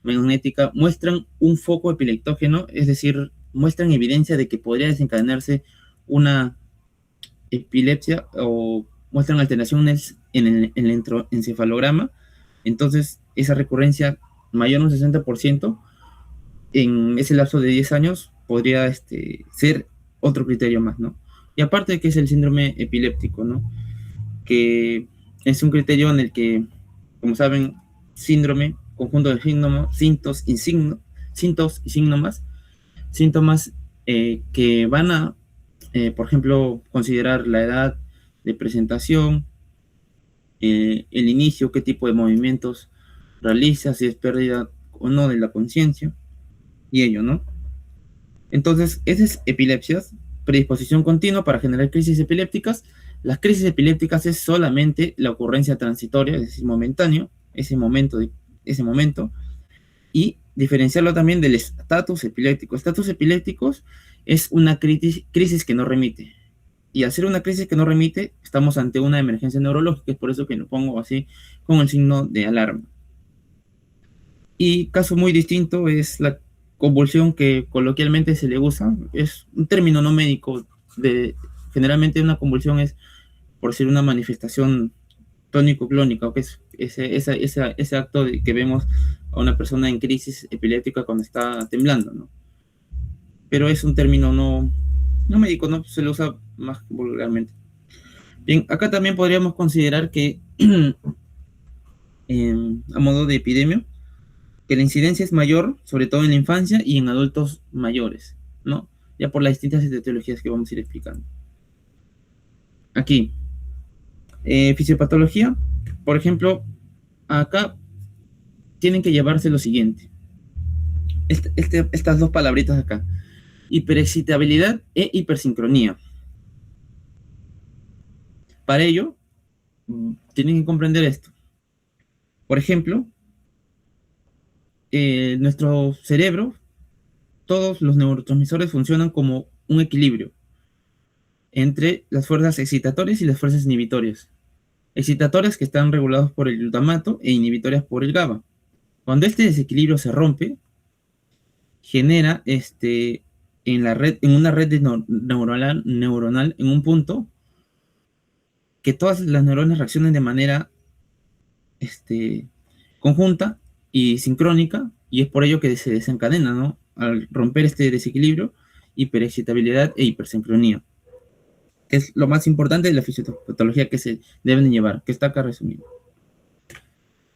Speaker 3: magnética, muestran un foco epileptógeno, es decir, muestran evidencia de que podría desencadenarse una epilepsia o muestran alteraciones en el electroencefalograma. Entonces, esa recurrencia mayor a un 60% en ese lapso de 10 años podría ser otro criterio más, ¿no? Y aparte de que es el síndrome epiléptico, ¿no? que es un criterio en el que, como saben, síndrome, conjunto de síntomas y síntomas que van a, por ejemplo, considerar la edad de presentación, el inicio, qué tipo de movimientos realiza, si es pérdida o no de la conciencia, y ello, ¿no? Entonces, esa es epilepsias, predisposición continua para generar crisis epilépticas. Las crisis epilépticas es solamente la ocurrencia transitoria, es decir, momentáneo, ese momento, y diferenciarlo también del estatus epiléptico. Estatus epilépticos es una crisis que no remite. Y al ser una crisis que no remite, estamos ante una emergencia neurológica, es por eso que lo pongo así con el signo de alarma. Y caso muy distinto es la convulsión que coloquialmente se le usa, es un término no médico, generalmente una convulsión es, por decir, una manifestación tónico-clónica, o que es ese acto que vemos a una persona en crisis epiléptica cuando está temblando, ¿no? Pero es un término no médico, no se le usa más vulgarmente. Bien, acá también podríamos considerar que, a modo de epidemia, que la incidencia es mayor, sobre todo en la infancia y en adultos mayores, ¿no? Ya por las distintas etiologías que vamos a ir explicando. Aquí, fisiopatología, por ejemplo, acá tienen que llevarse lo siguiente. Estas dos palabritas acá. Hiperexcitabilidad e hipersincronía. Para ello, tienen que comprender esto. Por ejemplo, nuestro cerebro, todos los neurotransmisores funcionan como un equilibrio entre las fuerzas excitatorias y las fuerzas inhibitorias. Excitatorias que están regulados por el glutamato e inhibitorias por el GABA. Cuando este desequilibrio se rompe, genera en una red neuronal en un punto que todas las neuronas reaccionen de manera conjunta y sincrónica, y es por ello que se desencadena, ¿no? Al romper este desequilibrio, hiperexcitabilidad e hipersincronía, que es lo más importante de la fisiopatología que se deben llevar, que está acá resumido.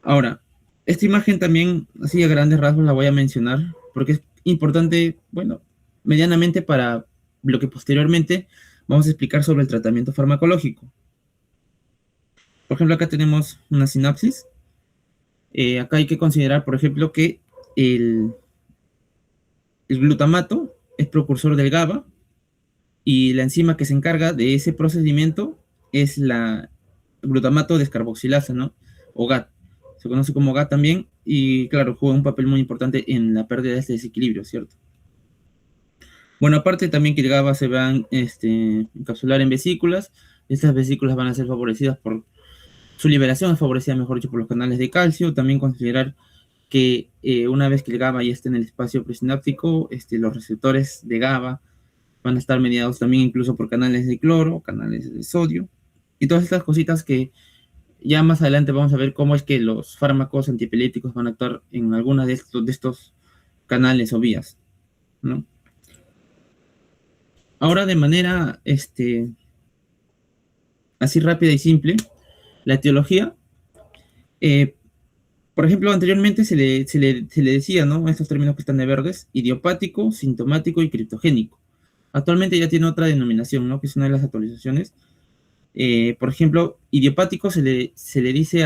Speaker 3: Ahora, esta imagen también, así a grandes rasgos, la voy a mencionar, porque es importante, bueno, medianamente para lo que posteriormente vamos a explicar sobre el tratamiento farmacológico. Por ejemplo, acá tenemos una sinapsis. Acá hay que considerar, por ejemplo, que el glutamato es precursor del GABA y la enzima que se encarga de ese procedimiento es la glutamato descarboxilasa, ¿no? O GAT. Se conoce como GAT también y, claro, juega un papel muy importante en la pérdida de este desequilibrio, ¿cierto? Bueno, aparte también que el GABA se va a encapsular en vesículas. Estas vesículas van a ser favorecidas por su liberación, es favorecida, mejor dicho, por los canales de calcio. También considerar que una vez que el GABA ya esté en el espacio presináptico, los receptores de GABA van a estar mediados también incluso por canales de cloro, canales de sodio, y todas estas cositas que ya más adelante vamos a ver cómo es que los fármacos antiepilépticos van a actuar en alguna de estos canales o vías, ¿no? Ahora, de manera así rápida y simple, la etiología, por ejemplo, anteriormente se le decía, ¿no? Estos términos que están de verdes: idiopático, sintomático y criptogénico. Actualmente ya tiene otra denominación, ¿no? Que es una de las actualizaciones. Por ejemplo, idiopático se le dice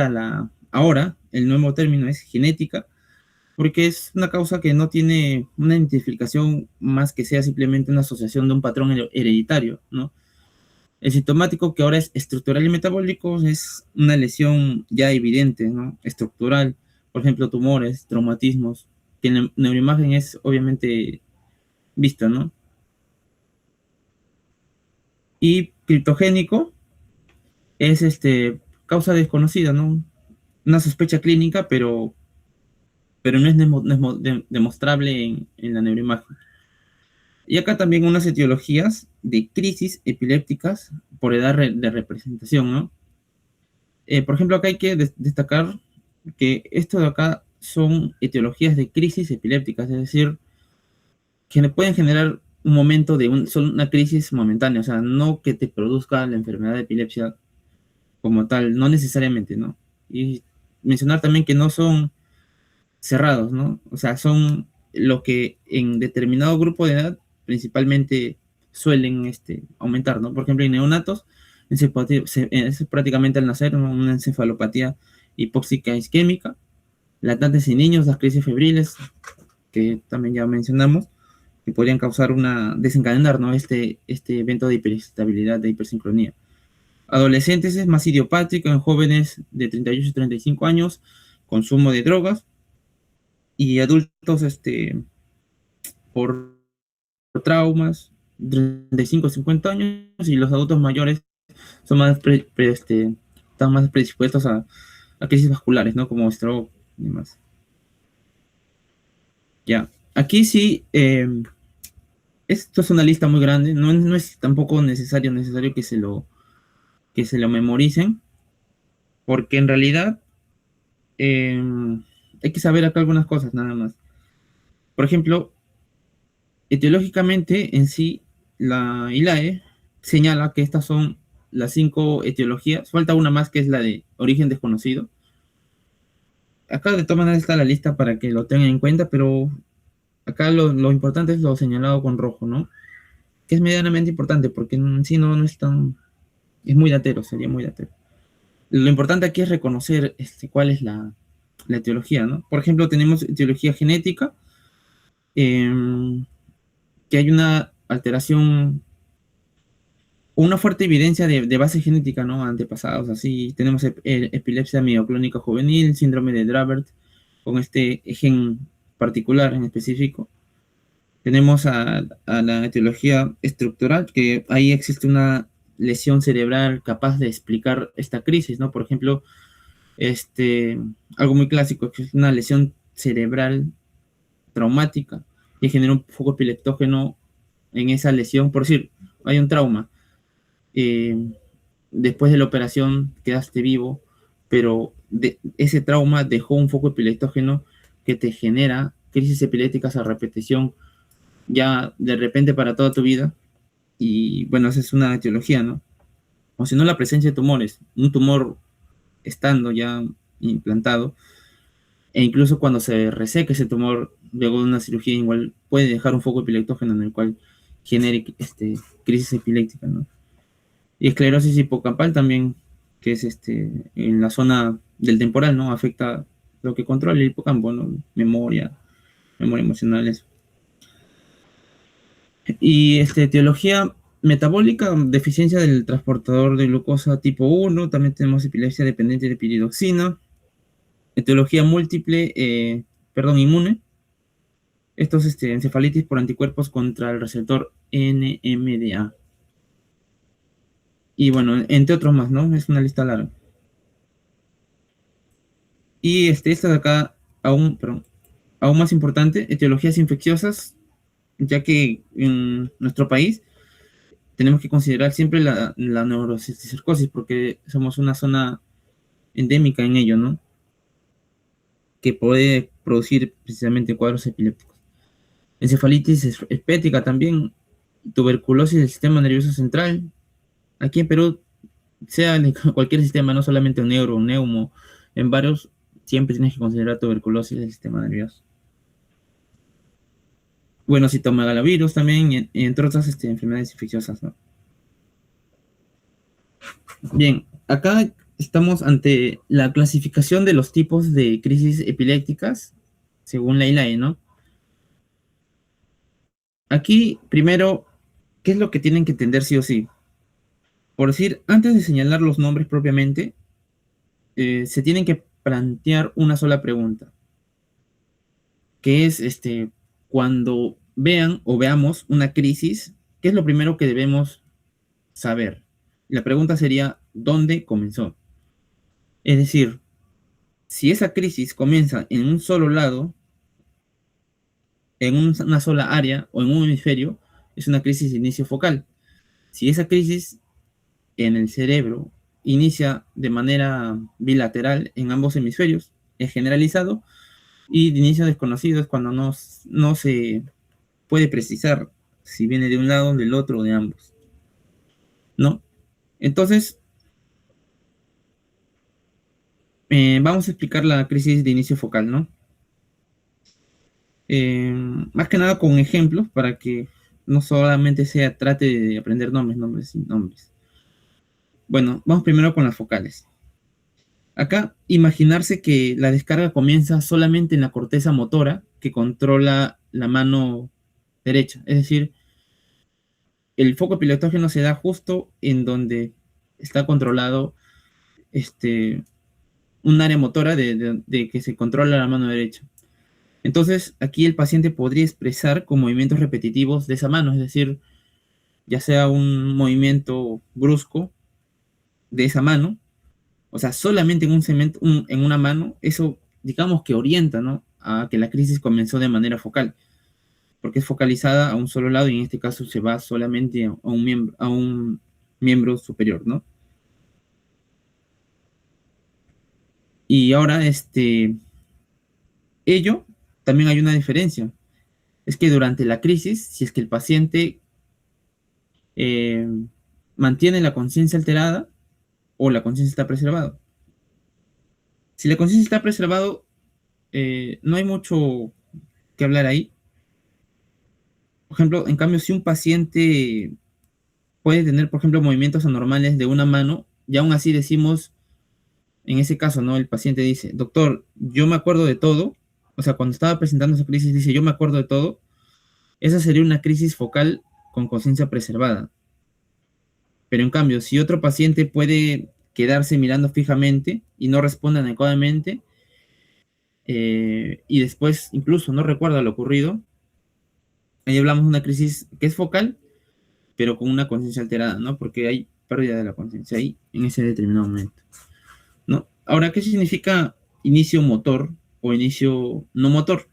Speaker 3: ahora, el nuevo término es genética, porque es una causa que no tiene una identificación más que sea simplemente una asociación de un patrón hereditario, ¿no? El sintomático, que ahora es estructural y metabólico, es una lesión ya evidente, ¿no? Estructural, por ejemplo, tumores, traumatismos, que en la neuroimagen es obviamente visto, ¿no? Y criptogénico es causa desconocida, ¿no? Una sospecha clínica, pero no es demostrable en la neuroimagen. Y acá también unas etiologías de crisis epilépticas por edad de representación, ¿no? Por ejemplo, acá hay que destacar que esto de acá son etiologías de crisis epilépticas, es decir, que pueden generar un momento de una crisis momentánea, o sea, no que te produzca la enfermedad de epilepsia como tal, no necesariamente, ¿no? Y mencionar también que no son cerrados, ¿no? O sea, son lo que en determinado grupo de edad principalmente suelen aumentar, ¿no? Por ejemplo, en neonatos es prácticamente al nacer, ¿no? Una encefalopatía hipóxica isquémica, lactantes y niños, las crisis febriles, que también ya mencionamos, que podrían causar desencadenar, ¿no? Este evento de hiperestabilidad, de hipersincronía. Adolescentes es más idiopático en jóvenes de 38 y 35 años, consumo de drogas, y adultos por traumas, 35 a 50 años, y los adultos mayores son están más predispuestos a crisis vasculares, ¿no? Como stroke y demás. Ya, aquí sí, esto es una lista muy grande, no es tampoco necesario que se lo memoricen, porque en realidad eh, hay que saber acá algunas cosas nada más. Por ejemplo, etiológicamente en sí, la ILAE señala que estas son las 5 etiologías. Falta una más que es la de origen desconocido. Acá de todas maneras está la lista para que lo tengan en cuenta, pero acá lo importante es lo señalado con rojo, ¿no? Que es medianamente importante porque en sí no es tan... Es muy datero, sería muy datero. Lo importante aquí es reconocer cuál es la etiología, ¿no? Por ejemplo, tenemos etiología genética, que hay una alteración, una fuerte evidencia de base genética, ¿no? Antepasados, así. Tenemos epilepsia mioclónica juvenil, síndrome de Dravet, con este gen particular en específico. Tenemos a la etiología estructural, que ahí existe una lesión cerebral capaz de explicar esta crisis, ¿no? Por ejemplo, algo muy clásico, que es una lesión cerebral traumática y genera un foco epileptógeno en esa lesión. Por decir, hay un trauma, eh, después de la operación quedaste vivo, pero ese trauma dejó un foco epileptógeno que te genera crisis epilépticas a repetición ya de repente para toda tu vida. Y bueno, esa es una etiología, ¿no? O si no, la presencia de tumores, un tumor estando ya implantado, e incluso cuando se reseca ese tumor luego de una cirugía, igual puede dejar un foco epileptógeno en el cual genere crisis epiléptica, ¿no? Y esclerosis hipocampal también, que es en la zona del temporal, ¿no? Afecta lo que controla el hipocampo, ¿no? Memoria emocional, eso. Y etiología metabólica, deficiencia del transportador de glucosa tipo 1, también tenemos epilepsia dependiente de piridoxina, etiología múltiple, inmune, estos encefalitis por anticuerpos contra el receptor NMDA. Y bueno, entre otros más, ¿no? Es una lista larga. Y esta de acá, aún más importante, etiologías infecciosas, ya que en nuestro país tenemos que considerar siempre la neurocisticercosis, porque somos una zona endémica en ello, ¿no? Que puede producir precisamente cuadros epilépticos. Encefalitis espética también, tuberculosis del sistema nervioso central. Aquí en Perú, sea en cualquier sistema, no solamente un neuro, un neumo, en varios, siempre tienes que considerar tuberculosis del sistema nervioso. Bueno, citomegalovirus también, y entre otras enfermedades infecciosas, ¿no? Bien, acá estamos ante la clasificación de los tipos de crisis epilépticas según la ILAE, ¿no? Aquí, primero, ¿qué es lo que tienen que entender sí o sí? Por decir, antes de señalar los nombres propiamente, se tienen que plantear una sola pregunta, que es cuando vean o veamos una crisis, ¿qué es lo primero que debemos saber? La pregunta sería, ¿dónde comenzó? Es decir, si esa crisis comienza en un solo lado, en una sola área o en un hemisferio, es una crisis de inicio focal. Si esa crisis en el cerebro inicia de manera bilateral en ambos hemisferios, es generalizado, y de inicio desconocido es cuando no se puede precisar si viene de un lado, del otro o de ambos, ¿no? Entonces, Vamos a explicar la crisis de inicio focal, ¿no? Más que nada con ejemplos para que no solamente trate de aprender nombres y nombres. Bueno, vamos primero con las focales. Acá, imaginarse que la descarga comienza solamente en la corteza motora que controla la mano derecha. Es decir, el foco epileptógeno se da justo en donde está controlado un área motora de que se controla la mano derecha. Entonces, aquí el paciente podría expresar con movimientos repetitivos de esa mano, es decir, ya sea un movimiento brusco de esa mano, o sea, solamente en en una mano, eso digamos que orienta, ¿no? A que la crisis comenzó de manera focal, porque es focalizada a un solo lado y en este caso se va solamente a un miembro superior, ¿no? Y ahora, ello, también hay una diferencia. Es que durante la crisis, si es que el paciente eh, mantiene la conciencia alterada o la conciencia está preservada. Si la conciencia está preservada, no hay mucho que hablar ahí. Por ejemplo, en cambio, si un paciente puede tener, por ejemplo, movimientos anormales de una mano, y aún así decimos, en ese caso, ¿no? El paciente dice, doctor, yo me acuerdo de todo, o sea, cuando estaba presentando esa crisis, dice, yo me acuerdo de todo, esa sería una crisis focal con conciencia preservada. Pero en cambio, si otro paciente puede quedarse mirando fijamente y no responde adecuadamente, y después incluso no recuerda lo ocurrido, ahí hablamos de una crisis que es focal, pero con una conciencia alterada, ¿no? Porque hay pérdida de la conciencia ahí en ese determinado momento, ¿no? Ahora, ¿qué significa inicio motor o inicio no motor?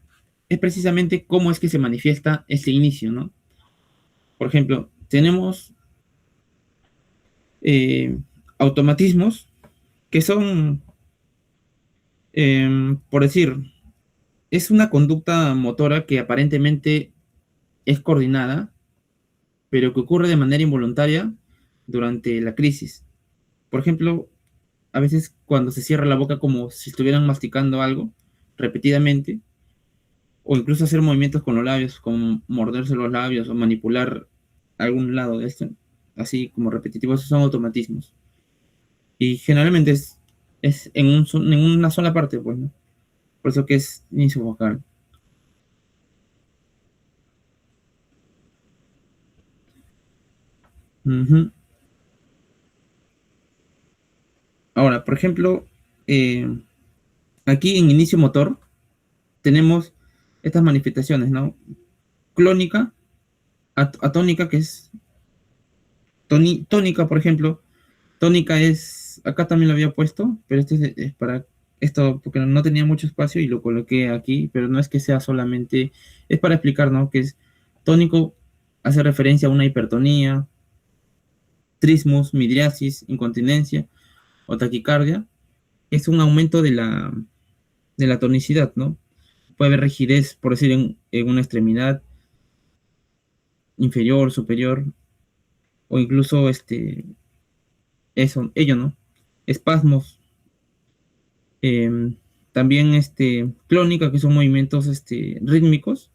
Speaker 3: Es precisamente cómo es que se manifiesta ese inicio, ¿no? Por ejemplo, tenemos eh, automatismos que son, por decir, es una conducta motora que aparentemente es coordinada, pero que ocurre de manera involuntaria durante la crisis. Por ejemplo, a veces cuando se cierra la boca como si estuvieran masticando algo repetidamente, o incluso hacer movimientos con los labios, como morderse los labios o manipular algún lado de esto, así como repetitivos, esos son automatismos. Y generalmente es en una sola parte, pues, ¿no? Por eso que es inicio vocal. Ujú. Ahora, por ejemplo, eh, aquí en inicio motor tenemos estas manifestaciones, ¿no? Clónica, atónica, que es tónica, por ejemplo. Tónica es, acá también lo había puesto, pero este es para esto, porque no tenía mucho espacio y lo coloqué aquí, pero no es que sea solamente, es para explicar, ¿no? Que es tónico, hace referencia a una hipertonía, trismus, midriasis, incontinencia o taquicardia. Es un aumento de la tonicidad, ¿no? Puede haber rigidez, por decir, en una extremidad inferior, superior, o incluso ello, ¿no? Espasmos, también clónica, que son movimientos rítmicos,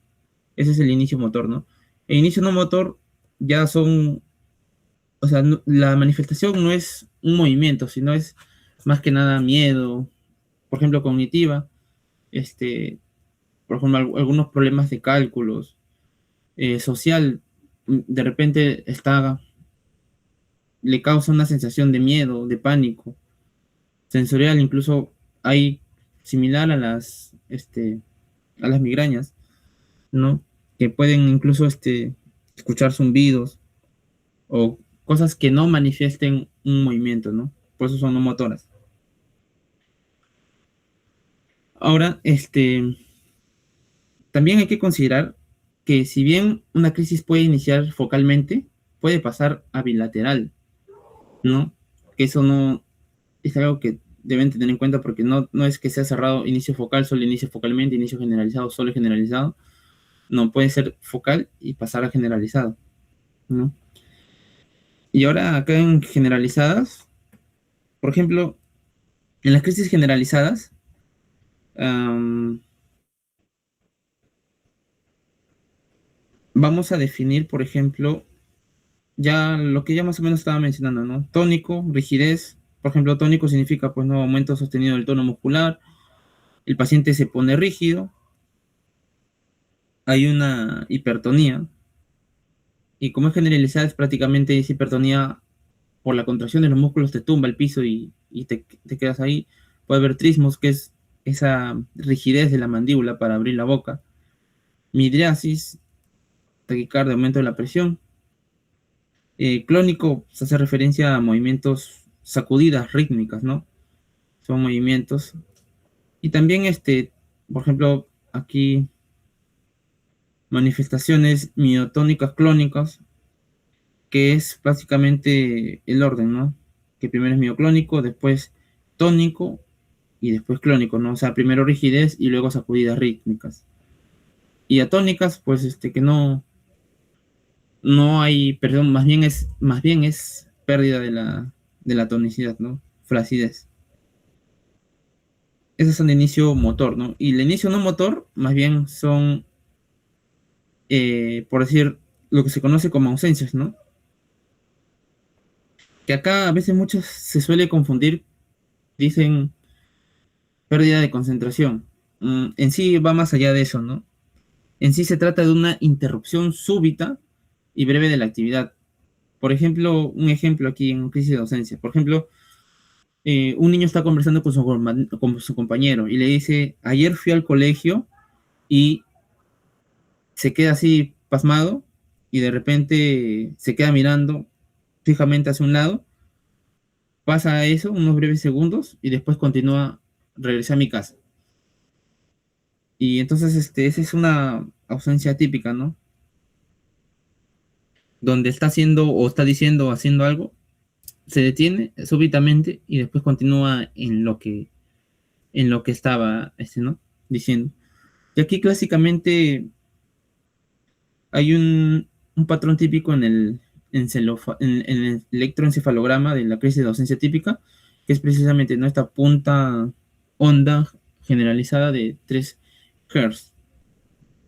Speaker 3: ese es el inicio motor, ¿no? El inicio no motor ya son, o sea, la manifestación no es un movimiento, sino es más que nada miedo, por ejemplo, cognitiva, por ejemplo, algunos problemas de cálculos, social, de repente le causa una sensación de miedo, de pánico, sensorial, incluso hay similar a las migrañas, ¿no? Que pueden incluso escuchar zumbidos o cosas que no manifiesten un movimiento, ¿no? Por eso son no motoras. Ahora, también hay que considerar que si bien una crisis puede iniciar focalmente, puede pasar a bilateral, ¿no? Que eso no es algo que deben tener en cuenta porque no es que sea cerrado inicio focal, solo inicio focalmente, inicio generalizado, solo generalizado. No, puede ser focal y pasar a generalizado, ¿no? Y ahora acá en generalizadas, por ejemplo, En las crisis generalizadas, am, vamos a definir, por ejemplo, ya lo que ya más o menos estaba mencionando, ¿no? Tónico, rigidez. Por ejemplo, tónico significa, pues, no aumento sostenido del tono muscular, el paciente se pone rígido, hay una hipertonía, y como es generalizada, es prácticamente esa hipertonía por la contracción de los músculos, te tumba al piso y te quedas ahí. Puede haber trismos, que es esa rigidez de la mandíbula para abrir la boca. Midriasis, taquicardia, aumento de la presión. Clónico se hace referencia a movimientos, sacudidas rítmicas, ¿no? Son movimientos. Y también, por ejemplo, aquí manifestaciones miotónicas clónicas, que es básicamente el orden, ¿no? Que primero es mioclónico, después tónico y después clónico, ¿no? O sea, primero rigidez y luego sacudidas rítmicas. Y atónicas, pues, que no hay, perdón, más bien es pérdida de la tonicidad, ¿no? Flacidez. Esos son de inicio motor, ¿no? Y el inicio no motor, más bien son, por decir, lo que se conoce como ausencias, ¿no? Que acá a veces muchos se suele confundir, dicen pérdida de concentración. En sí va más allá de eso, ¿no? En sí se trata de una interrupción súbita y breve de la actividad. Por ejemplo, un ejemplo aquí en crisis de docencia. Por ejemplo, un niño está conversando con su compañero y le dice, ayer fui al colegio y se queda así pasmado y de repente se queda mirando fijamente hacia un lado, pasa eso unos breves segundos y después continúa, regresé a mi casa. Y entonces esa es una ausencia típica, ¿no? Donde está haciendo o está diciendo o haciendo algo, se detiene súbitamente y después continúa en lo que estaba, ¿no? Diciendo. Y aquí clásicamente hay un patrón típico en el electroencefalograma de la crisis de docencia típica, que es precisamente nuestra punta onda generalizada de 3 Hz.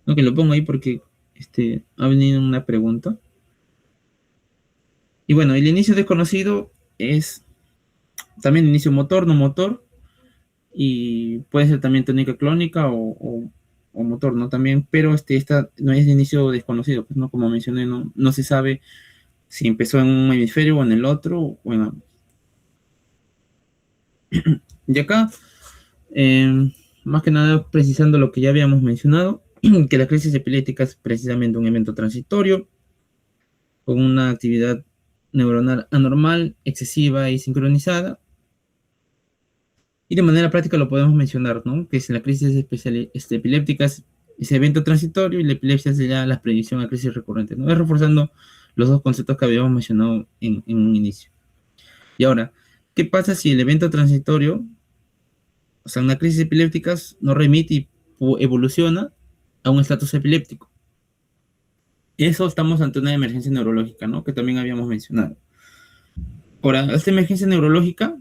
Speaker 3: ¿No? Que lo pongo ahí porque ha venido una pregunta. Y bueno, el inicio desconocido es también inicio motor, no motor, y puede ser también tónica clónica o motor, ¿no? También, pero esta no es de inicio desconocido, pues, ¿no? Como mencioné, no se sabe si empezó en un hemisferio o en el otro, o en ambos. Y acá, más que nada precisando lo que ya habíamos mencionado, que la crisis epiléptica es precisamente un evento transitorio, con una actividad neuronal anormal, excesiva y sincronizada. Y de manera práctica lo podemos mencionar, ¿no? Que es la crisis epiléptica es ese evento transitorio y la epilepsia sería la predicción a crisis recurrente, ¿no? Es reforzando los dos conceptos que habíamos mencionado en un inicio. Y ahora, ¿qué pasa si el evento transitorio, o sea, una crisis epiléptica, no remite y evoluciona a un estatus epiléptico? Eso estamos ante una emergencia neurológica, ¿no? Que también habíamos mencionado. Ahora, esta emergencia neurológica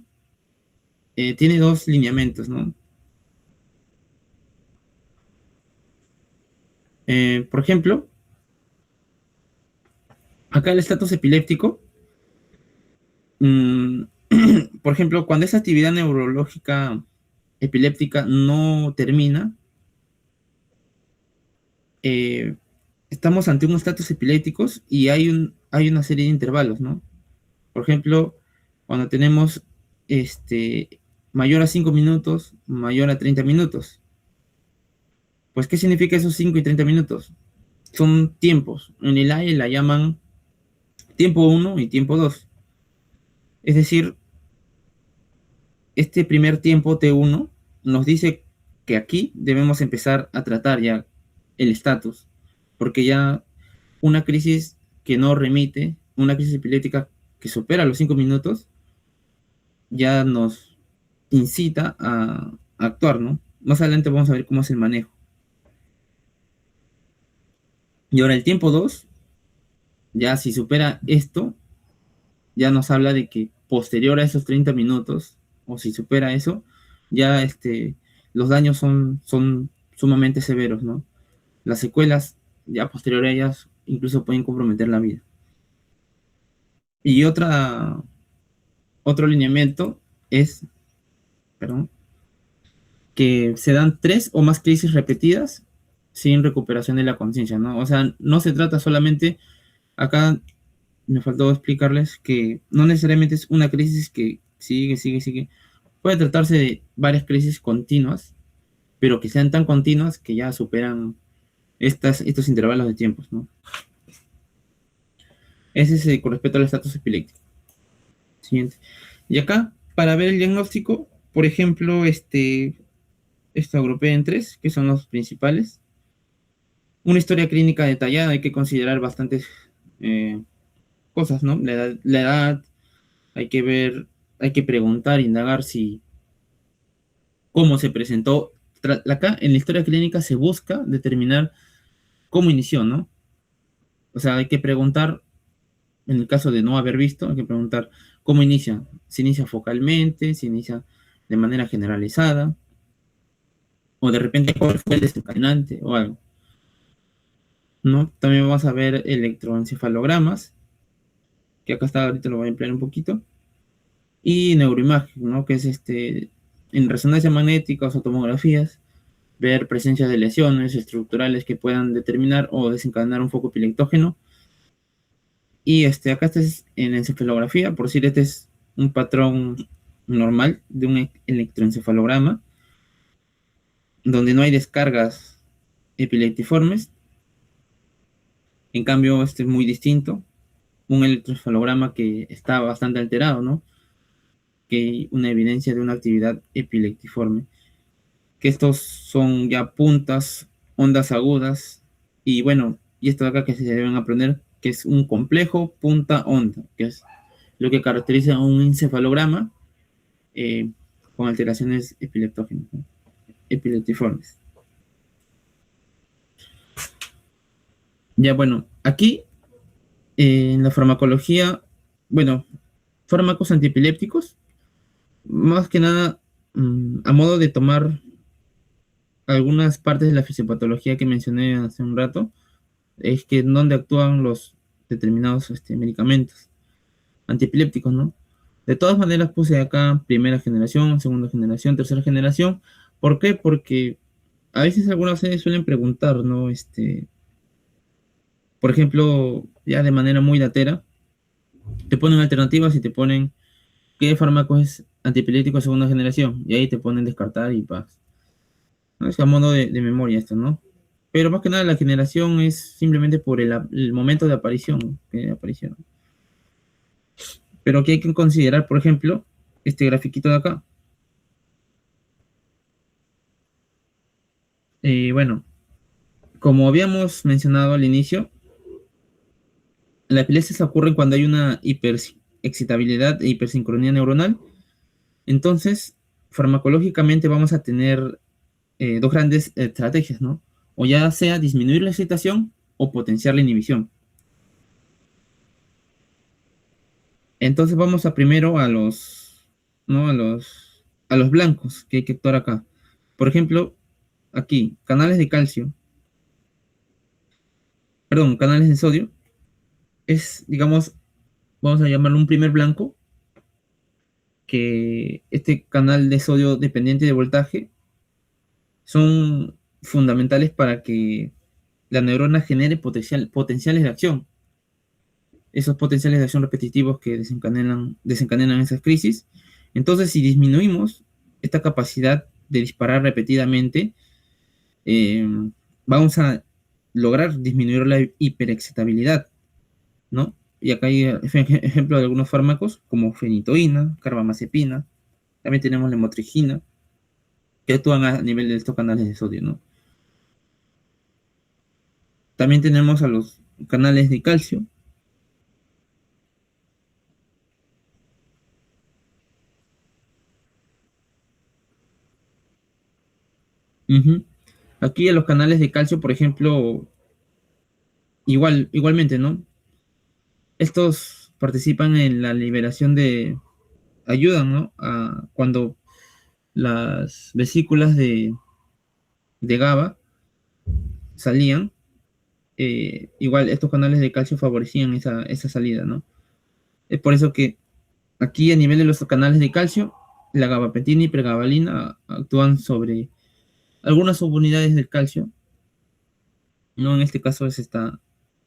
Speaker 3: tiene dos lineamientos, ¿no? Por ejemplo, acá el estatus epiléptico, por ejemplo, cuando esa actividad neurológica epiléptica no termina, estamos ante un estatus epilépticos y hay una serie de intervalos, ¿no? Por ejemplo, cuando tenemos mayor a 5 minutos, mayor a 30 minutos. Pues, ¿qué significa esos 5 y 30 minutos? Son tiempos. En el AIE la llaman tiempo 1 y tiempo 2. Es decir, este primer tiempo T1 nos dice que aquí debemos empezar a tratar ya el estatus, porque ya una crisis que no remite, una crisis epiléptica que supera los 5 minutos, ya nos incita a actuar, ¿no? Más adelante vamos a ver cómo es el manejo. Y ahora el tiempo 2, ya si supera esto, ya nos habla de que posterior a esos 30 minutos o si supera eso, ya los daños son sumamente severos, ¿no? Las secuelas ya posterior a ellas incluso pueden comprometer la vida. Y otro lineamiento es, perdón, que se dan 3 o más crisis repetidas sin recuperación de la conciencia, ¿no? O sea, no se trata solamente, acá me faltó explicarles que no necesariamente es una crisis que sigue, sigue, sigue. Puede tratarse de varias crisis continuas, pero que sean tan continuas que ya superan estos intervalos de tiempos, ¿no? Ese es con respecto al estatus epiléptico. Siguiente. Y acá, para ver el diagnóstico, por ejemplo, esto agrupé en 3, que son los principales. Una historia clínica detallada, hay que considerar bastantes cosas, ¿no? La edad, hay que ver, hay que preguntar, indagar si cómo se presentó. Acá en la historia clínica se busca determinar cómo inició, ¿no? O sea, hay que preguntar, en el caso de no haber visto, hay que preguntar cómo inicia. Si inicia focalmente, si inicia de manera generalizada, o de repente cuál fue el desencadenante o algo, ¿no? También vamos a ver electroencefalogramas, que acá está, ahorita lo voy a emplear un poquito, y neuroimagen, ¿no? Que es en resonancia magnética o tomografías, ver presencia de lesiones estructurales que puedan determinar o desencadenar un foco epileptógeno. Y acá es en encefalografía, por decir, este es un patrón normal de un electroencefalograma, donde no hay descargas epileptiformes. En cambio, este es muy distinto, un electroencefalograma que está bastante alterado, ¿no? Que hay una evidencia de una actividad epileptiforme. Que estos son ya puntas, ondas agudas, y bueno, y esto de acá que se deben aprender, que es un complejo punta-onda, que es lo que caracteriza un encefalograma con alteraciones epileptógenas, ¿no? Epileptiformes. Ya bueno, aquí en la farmacología, bueno, fármacos antiepilépticos, más que nada a modo de tomar algunas partes de la fisiopatología que mencioné hace un rato, es que donde actúan los determinados medicamentos antiepilépticos, ¿no? De todas maneras puse acá primera generación, segunda generación, tercera generación. ¿Por qué? Porque a veces algunos se suelen preguntar, ¿no? Por ejemplo, ya de manera muy latera, te ponen alternativas y te ponen qué fármaco es antiepiléptico de segunda generación, y ahí te ponen descartar y paz. ¿No? Es a modo de memoria esto, ¿no? Pero más que nada la generación es simplemente por el momento de aparición, ¿no? Que apareció. Pero aquí hay que considerar, por ejemplo, este grafiquito de acá. Bueno, como habíamos mencionado al inicio, la epilepsia ocurre cuando hay una hiperexcitabilidad e hipersincronía neuronal. Entonces, farmacológicamente vamos a tener dos grandes estrategias, ¿no? O ya sea disminuir la excitación o potenciar la inhibición. Entonces vamos a primero a los, ¿no? A los blancos que hay que actuar acá. Por ejemplo, aquí, canales de calcio, perdón, canales de sodio, es, digamos, vamos a llamarlo un primer blanco, que este canal de sodio dependiente de voltaje son fundamentales para que la neurona genere potenciales de acción. Esos potenciales de acción repetitivos que desencadenan esas crisis. Entonces, si disminuimos esta capacidad de disparar repetidamente, vamos a lograr disminuir la hiperexcitabilidad, ¿no? Y acá hay ejemplo de algunos fármacos como fenitoína, carbamazepina, también tenemos la hemotrigina, que actúan a nivel de estos canales de sodio, ¿no? También tenemos a los canales de calcio. Ujú. Aquí a los canales de calcio, por ejemplo, igualmente, ¿no? Estos participan en la liberación de ayudan, ¿no? Cuando las vesículas de GABA salían, igual estos canales de calcio favorecían esa salida, ¿no? Es por eso que aquí a nivel de los canales de calcio, la gabapentina y pregabalina actúan sobre algunas subunidades del calcio, ¿no? En este caso es esta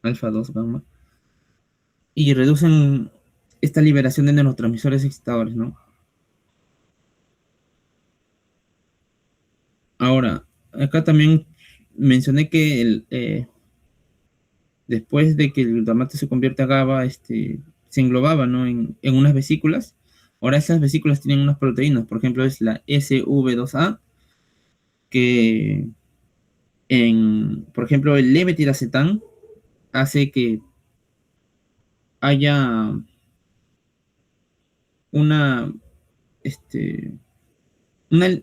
Speaker 3: alfa 2 gamma, y reducen esta liberación de neurotransmisores excitadores, ¿no? Ahora, acá también mencioné que después de que el glutamato se convierte a GABA, se englobaba, ¿no? en unas vesículas. Ahora esas vesículas tienen unas proteínas, por ejemplo, es la SV2A, que por ejemplo, el levetiracetam hace que haya una,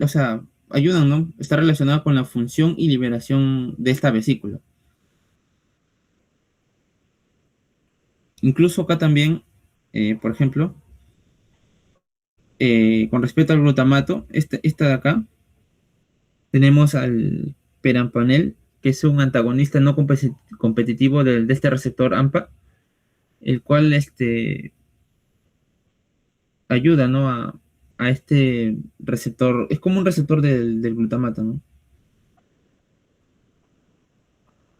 Speaker 3: o sea, ayudan, ¿no? Está relacionada con la función y liberación de esta vesícula. Incluso acá también, por ejemplo, con respecto al glutamato, esta de acá, tenemos al perampanel, que es un antagonista no competitivo de este receptor AMPA, el cual ayuda, ¿no? a este receptor, es como un receptor del glutamato, ¿no?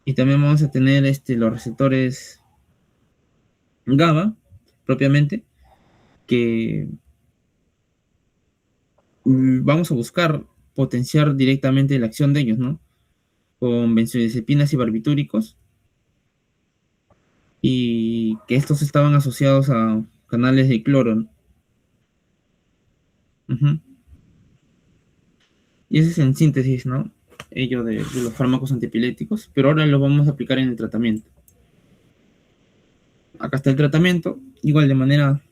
Speaker 3: Y también vamos a tener los receptores GABA, propiamente, que vamos a buscar potenciar directamente la acción de ellos, ¿no? Con benzodiazepinas y barbitúricos, y que estos estaban asociados a canales de cloro, ¿no? Ujú. Y ese es en síntesis, ¿no? Ello de los fármacos antiepiléticos, pero ahora lo vamos a aplicar en el tratamiento. Acá está el tratamiento, igual de manera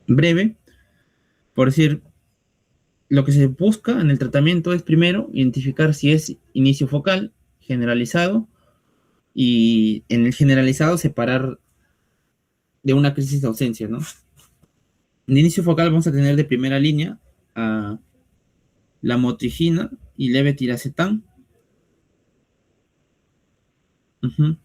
Speaker 3: breve, por decir, lo que se busca en el tratamiento es primero identificar si es inicio focal, generalizado, y en el generalizado separar de una crisis de ausencia, ¿no? En inicio focal vamos a tener de primera línea a la motrigina y levetiracetam. Uh-huh.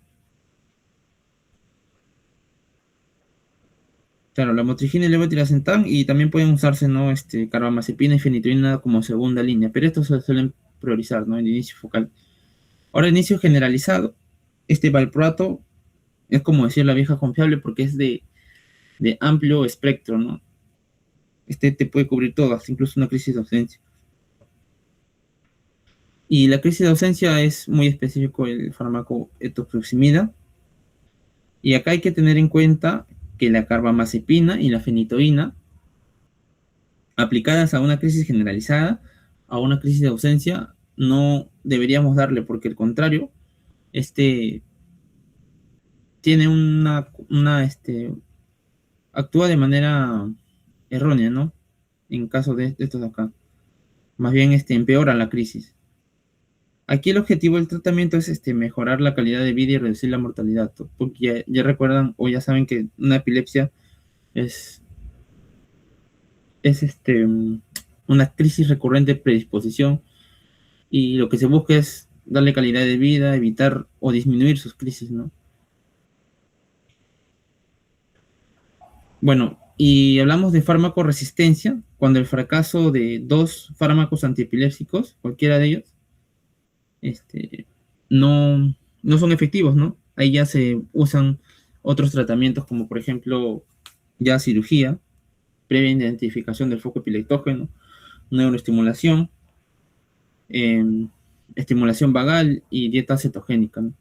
Speaker 3: Claro, la motrigina y levetiracetam, y también pueden usarse, ¿no? Carbamazepina y fenitoína como segunda línea, pero estos se suelen priorizar, ¿no? En inicio focal. Ahora, inicio generalizado, valproato es como decir la vieja confiable porque es de amplio espectro, ¿no? Te puede cubrir todas, incluso una crisis de ausencia. Y la crisis de ausencia es muy específico el fármaco etoproximida. Y acá hay que tener en cuenta que la carbamazepina y la fenitoína, aplicadas a una crisis generalizada, a una crisis de ausencia, no deberíamos darle, porque al contrario, tiene actúa de manera errónea, ¿no? En caso de estos de acá. Más bien, empeora la crisis. Aquí el objetivo del tratamiento es mejorar la calidad de vida y reducir la mortalidad, porque ya recuerdan o ya saben que una epilepsia es una crisis recurrente de predisposición, y lo que se busca es darle calidad de vida, evitar o disminuir sus crisis, ¿no? Bueno, y hablamos de farmacoresistencia cuando el fracaso de dos fármacos antiepilépticos, cualquiera de ellos, no son efectivos, ¿no? Ahí ya se usan otros tratamientos como por ejemplo ya cirugía, previa identificación del foco epileptógeno, neuroestimulación, estimulación vagal y dieta cetogénica, ¿no?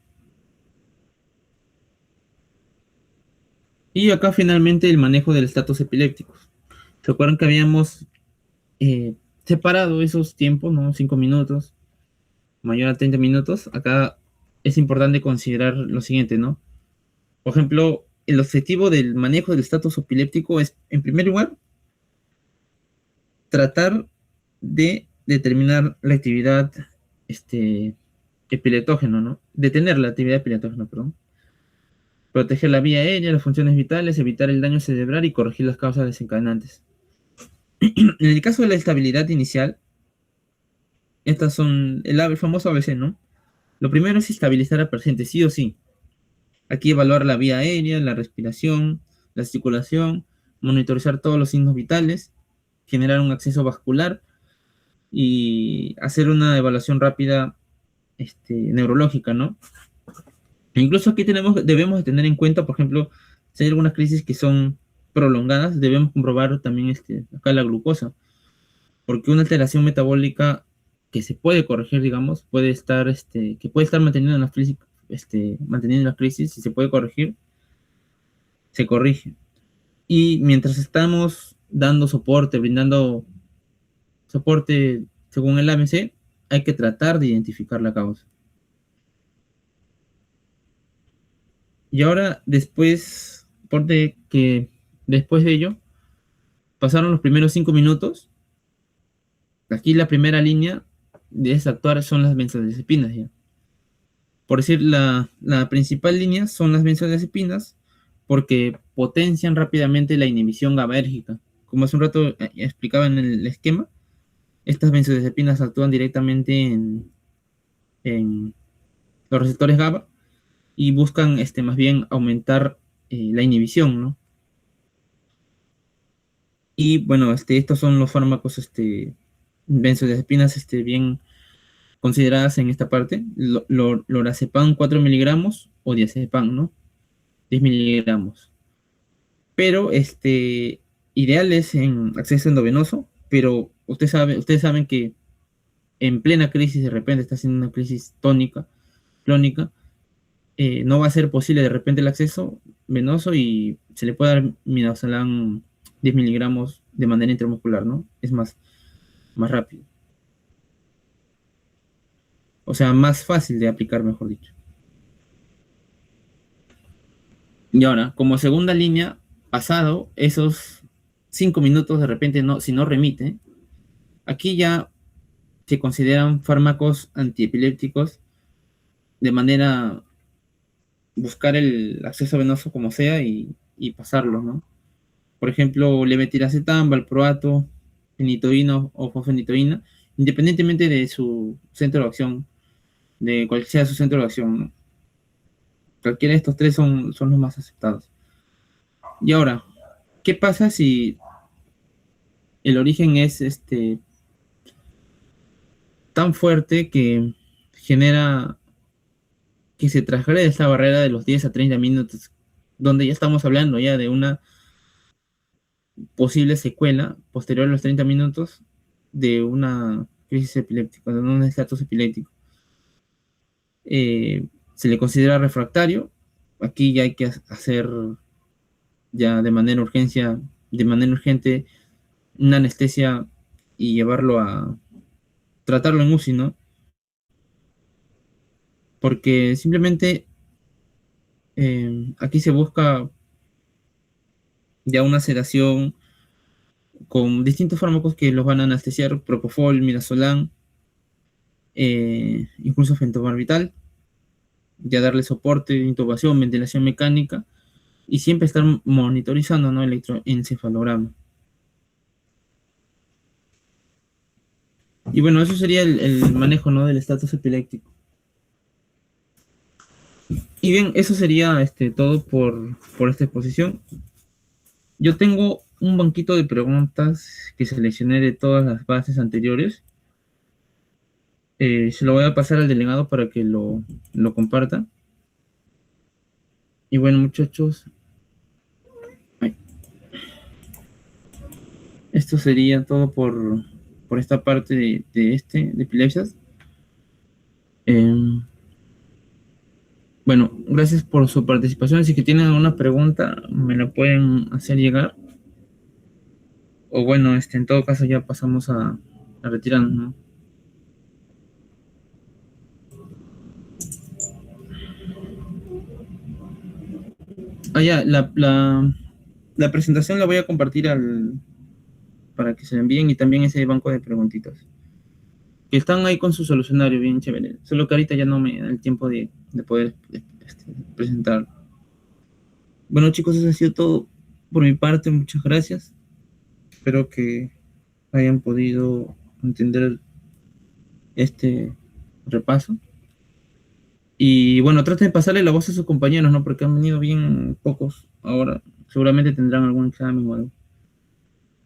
Speaker 3: Y acá finalmente el manejo del estatus epiléptico. ¿Se acuerdan que habíamos separado esos tiempos, ¿no? 5 minutos, mayor a 30 minutos. Acá es importante considerar lo siguiente, ¿no? Por ejemplo, el objetivo del manejo del estatus epiléptico es, en primer lugar, tratar de determinar la actividad epileptógena, ¿no? Detener la actividad epileptógena, perdón. Proteger la vía aérea, las funciones vitales, evitar el daño cerebral y corregir las causas desencadenantes. En el caso de la estabilidad inicial, estas son el famoso ABC, ¿no? Lo primero es estabilizar al paciente, sí o sí. Aquí evaluar la vía aérea, la respiración, la circulación, monitorizar todos los signos vitales, generar un acceso vascular y hacer una evaluación rápida neurológica, ¿no? E incluso aquí debemos de tener en cuenta, por ejemplo, si hay algunas crisis que son prolongadas, debemos comprobar también acá la glucosa, porque una alteración metabólica que se puede corregir, digamos, puede estar, que puede estar manteniendo la crisis, manteniendo la crisis, si se puede corregir, se corrige. Y mientras estamos dando soporte, brindando soporte según el ABC, hay que tratar de identificar la causa. Y ahora, después de ello, pasaron los primeros 5 minutos. Aquí la primera línea de actuar son las benzodiazepinas, ¿ya? Por decir, la principal línea son las benzodiazepinas porque potencian rápidamente la inhibición GABAérgica. Como hace un rato explicaba en el esquema, estas benzodiazepinas actúan directamente en los receptores GABA y buscan más bien aumentar la inhibición, ¿no? Y bueno, estos son los fármacos benzodiazepinas bien consideradas en esta parte. Lorazepam 4 miligramos o diazepam, ¿no? 10 miligramos. Pero ideal es en acceso endovenoso, pero ustedes saben que en plena crisis de repente está haciendo una crisis tónica, clónica, no va a ser posible de repente el acceso venoso y se le puede dar midazolam 10 miligramos de manera intramuscular, ¿no? Es más rápido. O sea, más fácil de aplicar, mejor dicho. Y ahora, como segunda línea, pasado esos 5 minutos, de repente, si no remite, aquí ya se consideran fármacos antiepilépticos de manera buscar el acceso venoso como sea y pasarlo, ¿no? Por ejemplo, levetiracetam, valproato, fenitoína o fosfenitoína, independientemente de su centro de acción, de cual sea su centro de acción, ¿no? Cualquiera de estos tres son los más aceptados. Y ahora, ¿qué pasa si el origen es tan fuerte que genera que se transgrede esta barrera de los 10 a 30 minutos, donde ya estamos hablando ya de una posible secuela posterior a los 30 minutos de una crisis epiléptica, de un estatus epiléptico? Se le considera refractario. Aquí ya hay que hacer ya de manera urgente una anestesia y llevarlo a tratarlo en UCI, ¿no? Porque simplemente aquí se busca ya una sedación con distintos fármacos que los van a anestesiar: propofol, midazolam, incluso fentobarbital, ya darle soporte, intubación, ventilación mecánica y siempre estar monitorizando, ¿no?, electroencefalograma. Y bueno, eso sería el manejo, ¿no?, del estatus epiléptico. Y bien, eso sería todo por esta exposición. Yo tengo un banquito de preguntas que seleccioné de todas las bases anteriores. Se lo voy a pasar al delegado para que lo comparta. Y bueno, muchachos, esto sería todo por esta parte de epilepsias. Bueno, gracias por su participación. Si que tienen alguna pregunta, me la pueden hacer llegar. O bueno, en todo caso ya pasamos a retirarnos, ¿no? Ya, la presentación la voy a compartir para que se la envíen, y también ese banco de preguntitas. Que están ahí con su solucionario, bien chévere. Solo que ahorita ya no me da el tiempo de poder presentar. Bueno, chicos, eso ha sido todo por mi parte. Muchas gracias. Espero que hayan podido entender este repaso. Y bueno, traten de pasarle la voz a sus compañeros, ¿no? Porque han venido bien pocos ahora. Seguramente tendrán algún examen o algo.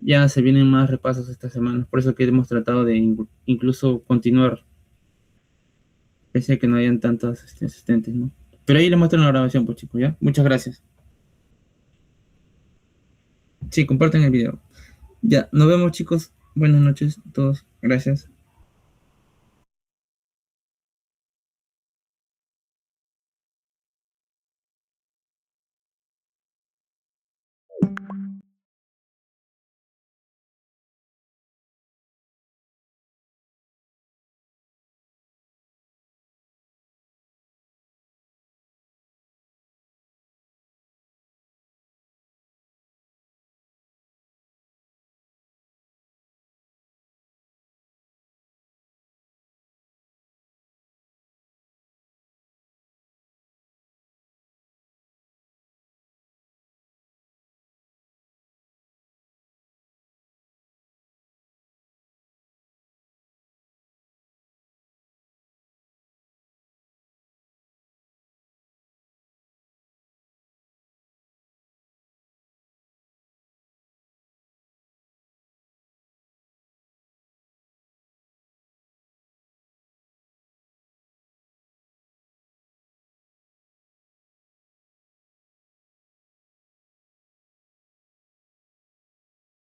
Speaker 3: Ya se vienen más repasos esta semana. Por eso que hemos tratado de incluso continuar, pese a que no hayan tantos asistentes, ¿no? Pero ahí les muestro la grabación, pues chicos, ¿ya? Muchas gracias. Sí, comparten el video. Ya, nos vemos chicos. Buenas noches a todos. Gracias.